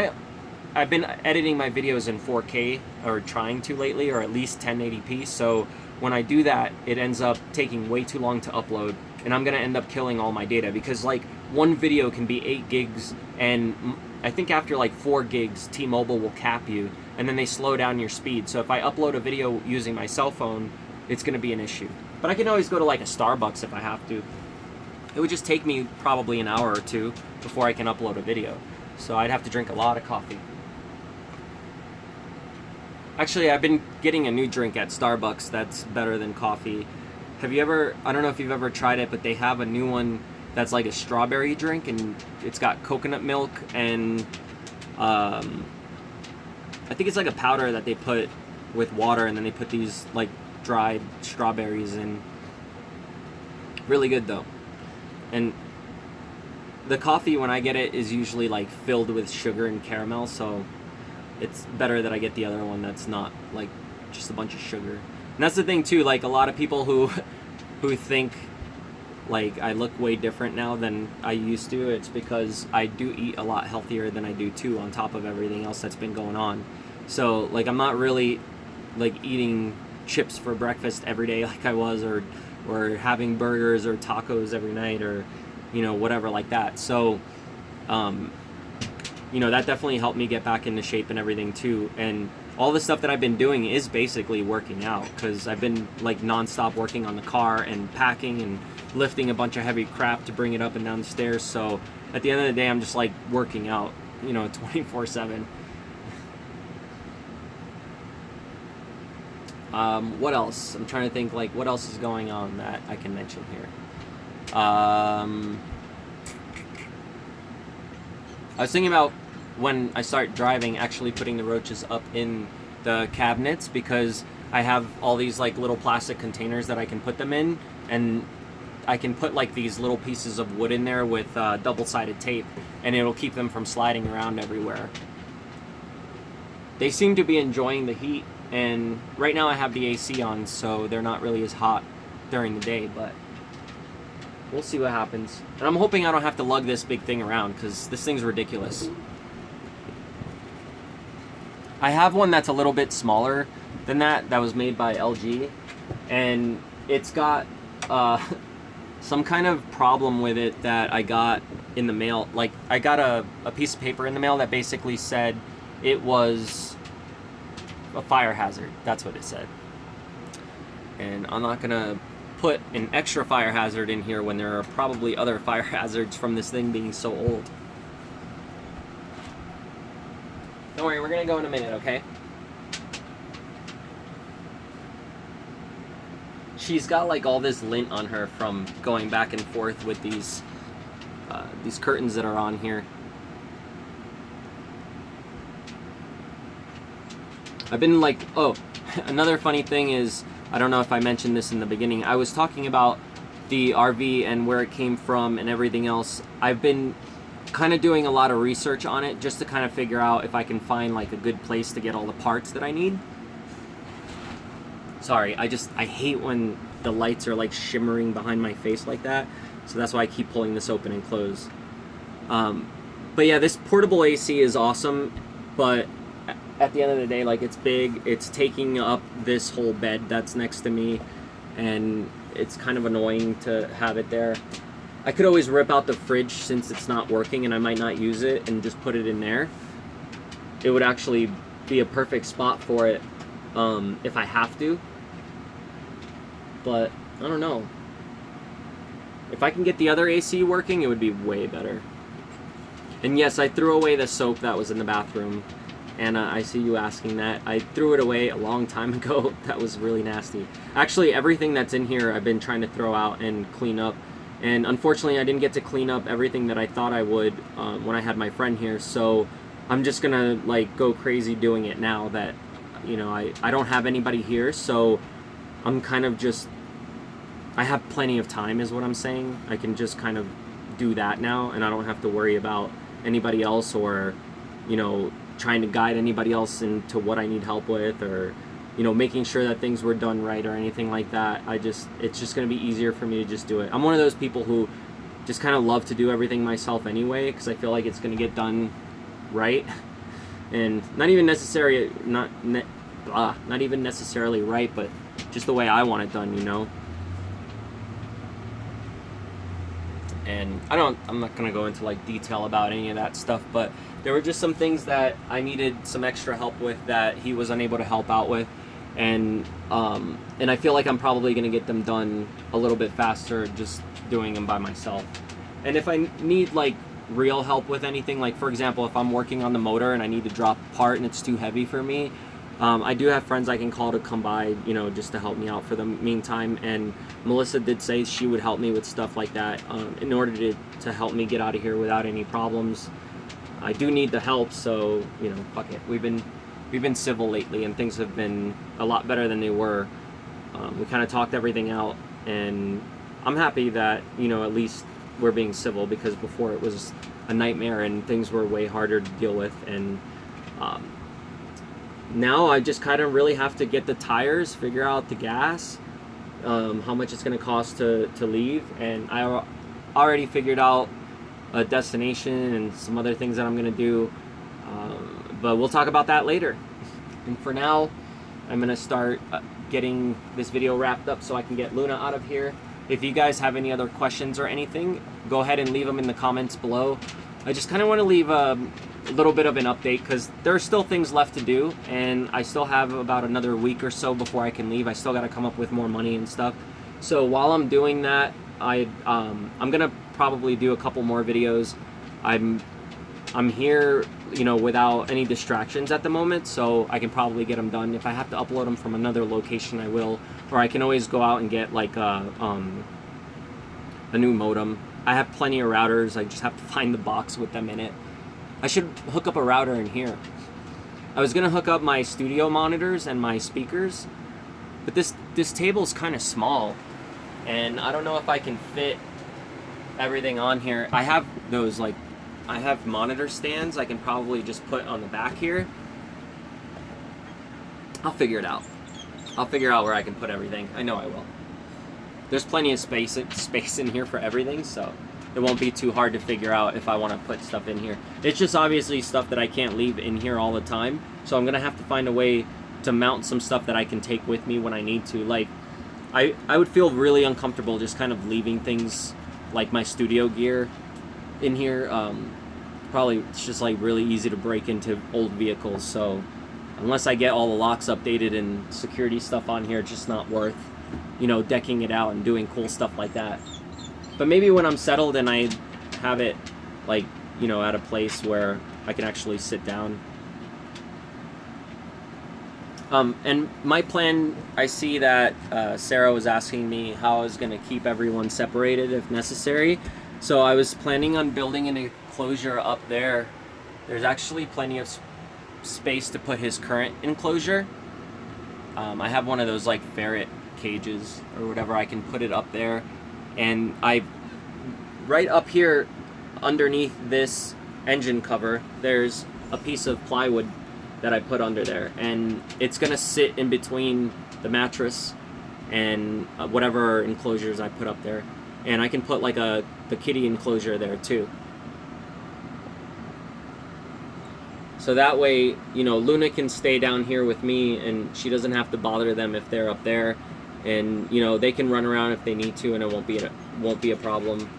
I've been editing my videos in 4K, or trying to lately, or at least 1080p, so when I do that, it ends up taking way too long to upload, and I'm going to end up killing all my data, because like one video can be 8 gigs, and I think after like 4 gigs, T-Mobile will cap you, and then they slow down your speed. So if I upload a video using my cell phone, it's going to be an issue. But I can always go to like a Starbucks if I have to. It would just take me probably an hour or two before I can upload a video. So I'd have to drink a lot of coffee. Actually, I've been getting a new drink at Starbucks that's better than coffee. I don't know if you've ever tried it, but they have a new one that's like a strawberry drink, and it's got coconut milk and I think it's like a powder that they put with water, and then they put these like dried strawberries in. Really good though. And the coffee, when I get it, is usually like filled with sugar and caramel, so it's better that I get the other one that's not like just a bunch of sugar. And that's the thing too, like a lot of people who think like I look way different now than I used to. It's because I do eat a lot healthier than I do too, on top of everything else that's been going on. So like I'm not really like eating chips for breakfast every day like I was, or having burgers or tacos every night, or whatever like that. So that definitely helped me get back into shape and everything too. And all the stuff that I've been doing is basically working out, because I've been like nonstop working on the car and packing and lifting a bunch of heavy crap to bring it up and down the stairs. So at the end of the day, I'm just like working out, 24/7. What else? I'm trying to think like what else is going on that I can mention here. I was thinking about when I start driving, actually putting the roaches up in the cabinets, because I have all these like little plastic containers that I can put them in, and I can put like these little pieces of wood in there with double-sided tape, and it'll keep them from sliding around everywhere. They seem to be enjoying the heat, and right now I have the AC on, so they're not really as hot during the day, but we'll see what happens. And I'm hoping I don't have to lug this big thing around, because this thing's ridiculous. I have one that's a little bit smaller than that was made by LG, and it's got some kind of problem with it that I got in the mail. Like, I got a piece of paper in the mail that basically said it was a fire hazard. That's what it said. And I'm not gonna put an extra fire hazard in here when there are probably other fire hazards from this thing being so old. Don't worry, we're gonna go in a minute, okay? She's got like all this lint on her from going back and forth with these curtains that are on here. I've been like, oh, another funny thing is, I don't know if I mentioned this in the beginning, I was talking about the RV and where it came from and everything else. I've been kind of doing a lot of research on it just to kind of figure out if I can find like a good place to get all the parts that I need. Sorry, I hate when the lights are like shimmering behind my face like that, so that's why I keep pulling this open and close. But yeah, this portable AC is awesome, but at the end of the day, like, it's big, it's taking up this whole bed that's next to me, and it's kind of annoying to have it there. I could always rip out the fridge since it's not working and I might not use it, and just put it in there. It would actually be a perfect spot for it if I have to. But I don't know. If I can get the other AC working, it would be way better. And yes, I threw away the soap that was in the bathroom. Anna, I see you asking that. I threw it away a long time ago. That was really nasty. Actually, everything that's in here I've been trying to throw out and clean up. And unfortunately, I didn't get to clean up everything that I thought I would when I had my friend here. So I'm just gonna like go crazy doing it now that, I don't have anybody here. So I'm kind of just, I have plenty of time is what I'm saying. I can just kind of do that now, and I don't have to worry about anybody else, or, trying to guide anybody else into what I need help with, or, making sure that things were done right or anything like that. It's just going to be easier for me to just do it. I'm one of those people who just kind of love to do everything myself anyway, because I feel like it's going to get done right, and not even necessarily right, but just the way I want it done, And I'm not going to go into like detail about any of that stuff, but there were just some things that I needed some extra help with that he was unable to help out with, and I feel like I'm probably going to get them done a little bit faster just doing them by myself. And if I need like real help with anything, like for example, if I'm working on the motor and I need to drop a part and it's too heavy for me, I do have friends I can call to come by, just to help me out for the meantime. And Melissa did say she would help me with stuff like that in order to help me get out of here without any problems. I do need the help, so fuck it. We've been civil lately, and things have been a lot better than they were. We kind of talked everything out, and I'm happy that at least we're being civil, because before it was a nightmare and things were way harder to deal with. And now I just kind of really have to get the tires, figure out the gas, how much it's going to cost to leave, and I already figured out a destination and some other things that I'm going to do, but we'll talk about that later. And for now, I'm going to start getting this video wrapped up so I can get Luna out of here. If you guys have any other questions or anything, go ahead and leave them in the comments below. I just kind of want to leave a little bit of an update because there are still things left to do, and I still have about another week or so before I can leave. I still got to come up with more money and stuff. So while I'm doing that, I'm gonna probably do a couple more videos. I'm here, you know, without any distractions at the moment, so I can probably get them done. If I have to upload them from another location, I will, or I can always go out and get like a new modem. I have plenty of routers. I just have to find the box with them in it. I should hook up a router in here. I was gonna hook up my studio monitors and my speakers, but this table's kind of small, and I don't know if I can fit everything on here. I have those, like, I have monitor stands I can probably just put on the back here. I'll figure it out. I'll figure out where I can put everything. I know I will. There's plenty of space in here for everything, so it won't be too hard to figure out if I want to put stuff in here. It's just obviously stuff that I can't leave in here all the time, so I'm gonna have to find a way to mount some stuff that I can take with me when I need to. Like, I would feel really uncomfortable just kind of leaving things like my studio gear in here. Probably it's just like really easy to break into old vehicles, so unless I get all the locks updated and security stuff on here, it's just not worth, you know, decking it out and doing cool stuff like that. But maybe when I'm settled and I have it, like, you know, at a place where I can actually sit down. And my plan, I see that Sarah was asking me how I was going to keep everyone separated if necessary. So I was planning on building an enclosure up there. There's actually plenty of space to put his current enclosure. I have one of those like ferret cages or whatever. I can put it up there, and right up here underneath this engine cover, there's a piece of plywood that I put under there, and it's gonna sit in between the mattress and whatever enclosures I put up there, and I can put like the kitty enclosure there too. So that way, you know, Luna can stay down here with me, and she doesn't have to bother them if they're up there, and you know, they can run around if they need to, and it won't be a problem.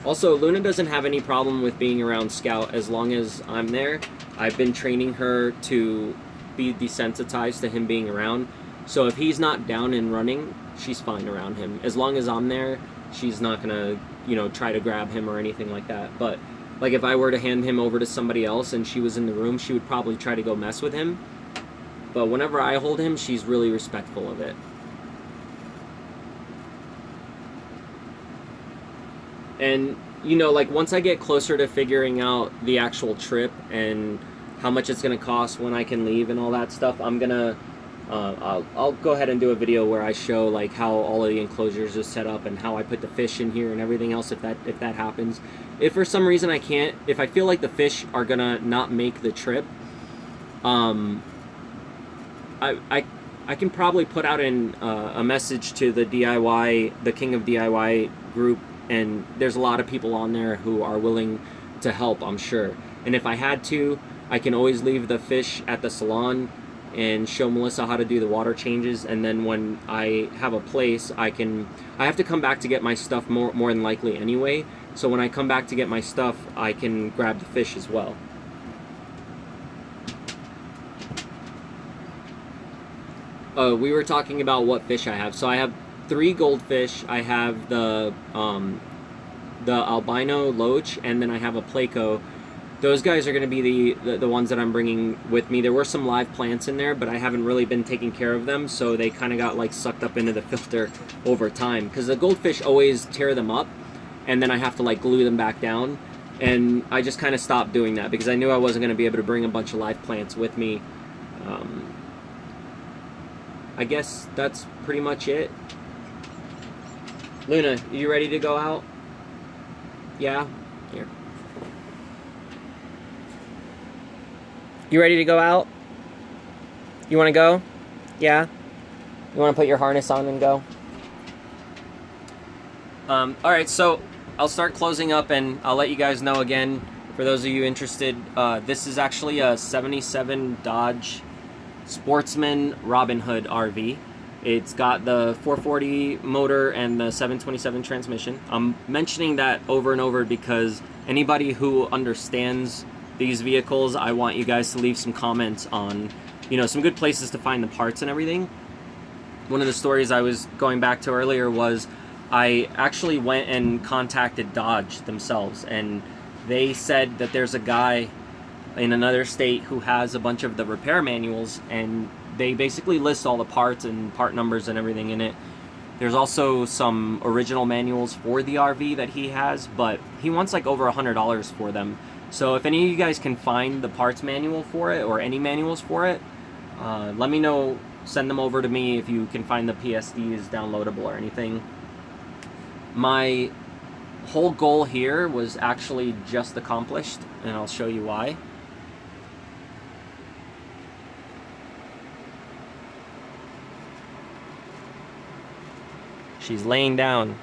Also, Luna doesn't have any problem with being around Scout as long as I'm there. I've been training her to be desensitized to him being around. So if he's not down and running, she's fine around him. As long as I'm there, she's not gonna, you know, try to grab him or anything like that. But like if I were to hand him over to somebody else and she was in the room, she would probably try to go mess with him. But whenever I hold him, she's really respectful of it. And, you know, like once I get closer to figuring out the actual trip and how much it's going to cost, when I can leave and all that stuff, I'm going to, I'll go ahead and do a video where I show like how all of the enclosures are set up and how I put the fish in here and everything else if that happens. If for some reason I can't, if I feel like the fish are going to not make the trip, I can probably put out a message to the King of DIY group, and there's a lot of people on there who are willing to help, I'm sure. And if I had to, I can always leave the fish at the salon and show Melissa how to do the water changes, and then when I have a place, I have to come back to get my stuff more than likely anyway, so when I come back to get my stuff, I can grab the fish as well. We were talking about what fish I have. So I have 3 goldfish, I have the albino loach, and then I have a pleco. Those guys are going to be the ones that I'm bringing with me. There were some live plants in there, but I haven't really been taking care of them, so they kind of got like sucked up into the filter over time, because the goldfish always tear them up, and then I have to like glue them back down, and I just kind of stopped doing that because I knew I wasn't going to be able to bring a bunch of live plants with me. I guess that's pretty much it. Luna, you ready to go out? Yeah? Here. You ready to go out? You want to go? Yeah? You want to put your harness on and go? Alright, so I'll start closing up and I'll let you guys know again, for those of you interested, this is actually a 77 Dodge Sportsman Robin Hood RV. It's got the 440 motor and the 727 transmission. I'm mentioning that over and over because anybody who understands these vehicles, I want you guys to leave some comments on, you know, some good places to find the parts and everything. One of the stories I was going back to earlier was I actually went and contacted Dodge themselves, and they said that there's a guy in another state who has a bunch of the repair manuals, and they basically list all the parts and part numbers and everything in it. There's also some original manuals for the RV that he has, but he wants like over $100 for them. So if any of you guys can find the parts manual for it, or any manuals for it, let me know. Send them over to me if you can find the PSDs downloadable or anything. My whole goal here was actually just accomplished, and I'll show you why. She's laying down.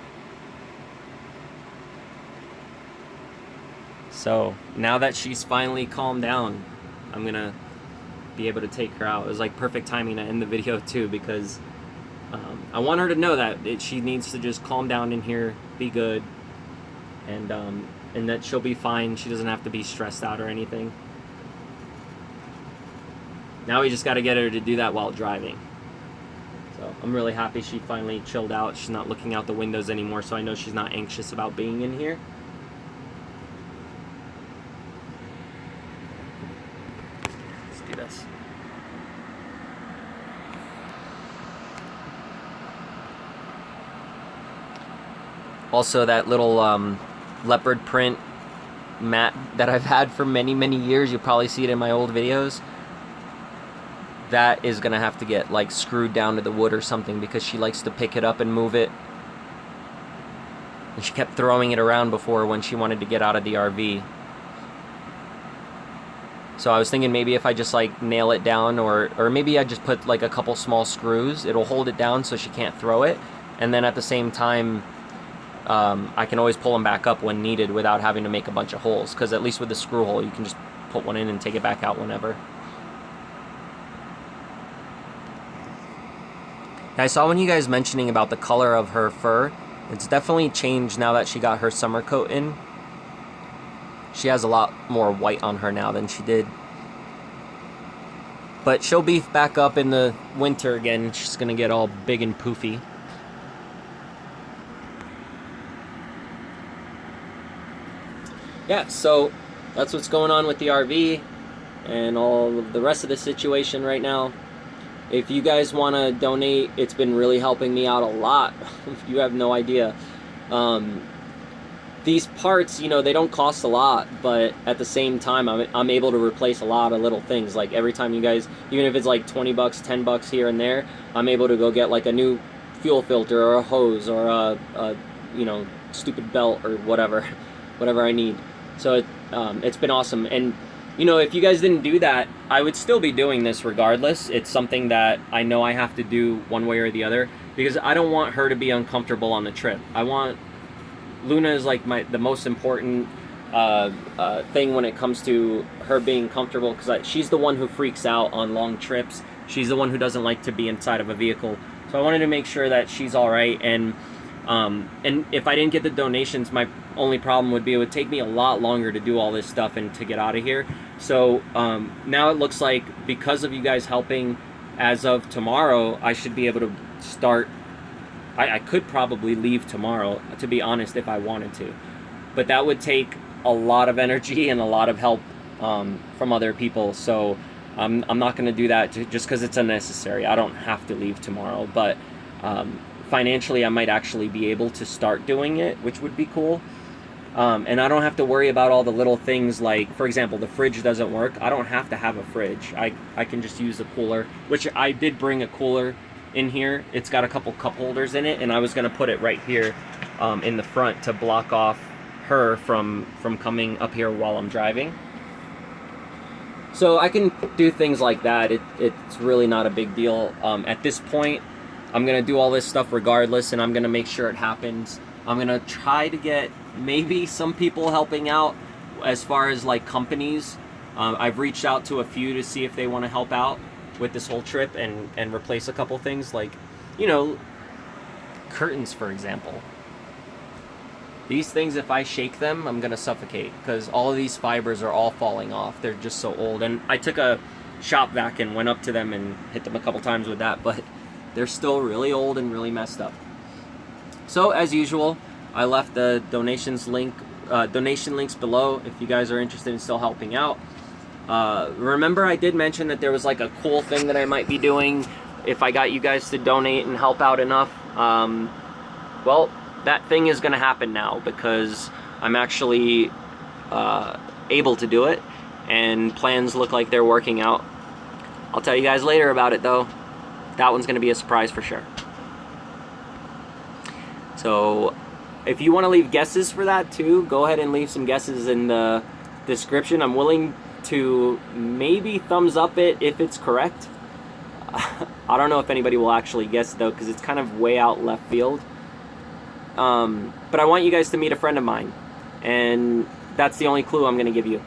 So now that she's finally calmed down, I'm gonna be able to take her out. It was like perfect timing to end the video too, because I want her to know that she needs to just calm down in here, be good, and that she'll be fine. She doesn't have to be stressed out or anything. Now we just got to get her to do that while driving. So I'm really happy she finally chilled out. She's not looking out the windows anymore, so I know she's not anxious about being in here. Let's do this. Also, that little leopard print mat that I've had for many, many years, you'll probably see it in my old videos. That is gonna have to get like screwed down to the wood or something, because she likes to pick it up and move it. And she kept throwing it around before when she wanted to get out of the RV. So I was thinking maybe if I just like nail it down, or maybe I just put like a couple small screws, it'll hold it down so she can't throw it. And then at the same time, I can always pull them back up when needed without having to make a bunch of holes, because at least with the screw hole you can just put one in and take it back out whenever. I saw one of you guys mentioning about the color of her fur. It's definitely changed now that she got her summer coat in. She has a lot more white on her now than she did. But she'll beef back up in the winter again. She's gonna get all big and poofy. Yeah, so that's what's going on with the RV and all of the rest of the situation right now. If you guys want to donate, it's been really helping me out a lot. You have no idea. These parts, you know, they don't cost a lot, but at the same time, I'm able to replace a lot of little things. Like every time you guys, even if it's like 20 bucks, 10 bucks here and there, I'm able to go get like a new fuel filter or a hose or a you know, stupid belt or whatever I need. So it's been awesome. And you know, if you guys didn't do that, I would still be doing this regardless. It's something that I know I have to do one way or the other, because I don't want her to be uncomfortable on the trip. I want Luna is like the most important thing when it comes to her being comfortable, because she's the one who freaks out on long trips. She's the one who doesn't like to be inside of a vehicle. So I wanted to make sure that she's all right. And if I didn't get the donations, my only problem would be it would take me a lot longer to do all this stuff and to get out of here. So now it looks like, because of you guys helping, as of tomorrow, I should be able to start. I could probably leave tomorrow, to be honest, if I wanted to. But that would take a lot of energy and a lot of help from other people. So I'm not going to do that just because it's unnecessary. I don't have to leave tomorrow. But financially, I might actually be able to start doing it, which would be cool. And I don't have to worry about all the little things like, for example, the fridge doesn't work. I don't have to have a fridge. I can just use a cooler, which I did bring a cooler in here. It's got a couple cup holders in it, and I was going to put it right here in the front to block off her from coming up here while I'm driving. So I can do things like that. It's really not a big deal. At this point, I'm going to do all this stuff regardless, and I'm going to make sure it happens. I'm gonna try to get maybe some people helping out as far as like companies. I've reached out to a few to see if they want to help out with this whole trip and replace a couple things, like, you know, curtains, for example. These things, if I shake them, I'm gonna suffocate because all of these fibers are all falling off. They're just so old. And I took a shop vac and went up to them and hit them a couple times with that, but they're still really old and really messed up. So as usual, I left the donation links below if you guys are interested in still helping out. Remember, I did mention that there was like a cool thing that I might be doing if I got you guys to donate and help out enough. Well, that thing is going to happen now because I'm actually able to do it, and plans look like they're working out. I'll tell you guys later about it, though. That one's going to be a surprise for sure. So if you want to leave guesses for that too, go ahead and leave some guesses in the description. I'm willing to maybe thumbs up it if it's correct. I don't know if anybody will actually guess though, because it's kind of way out left field. But I want you guys to meet a friend of mine, and that's the only clue I'm going to give you.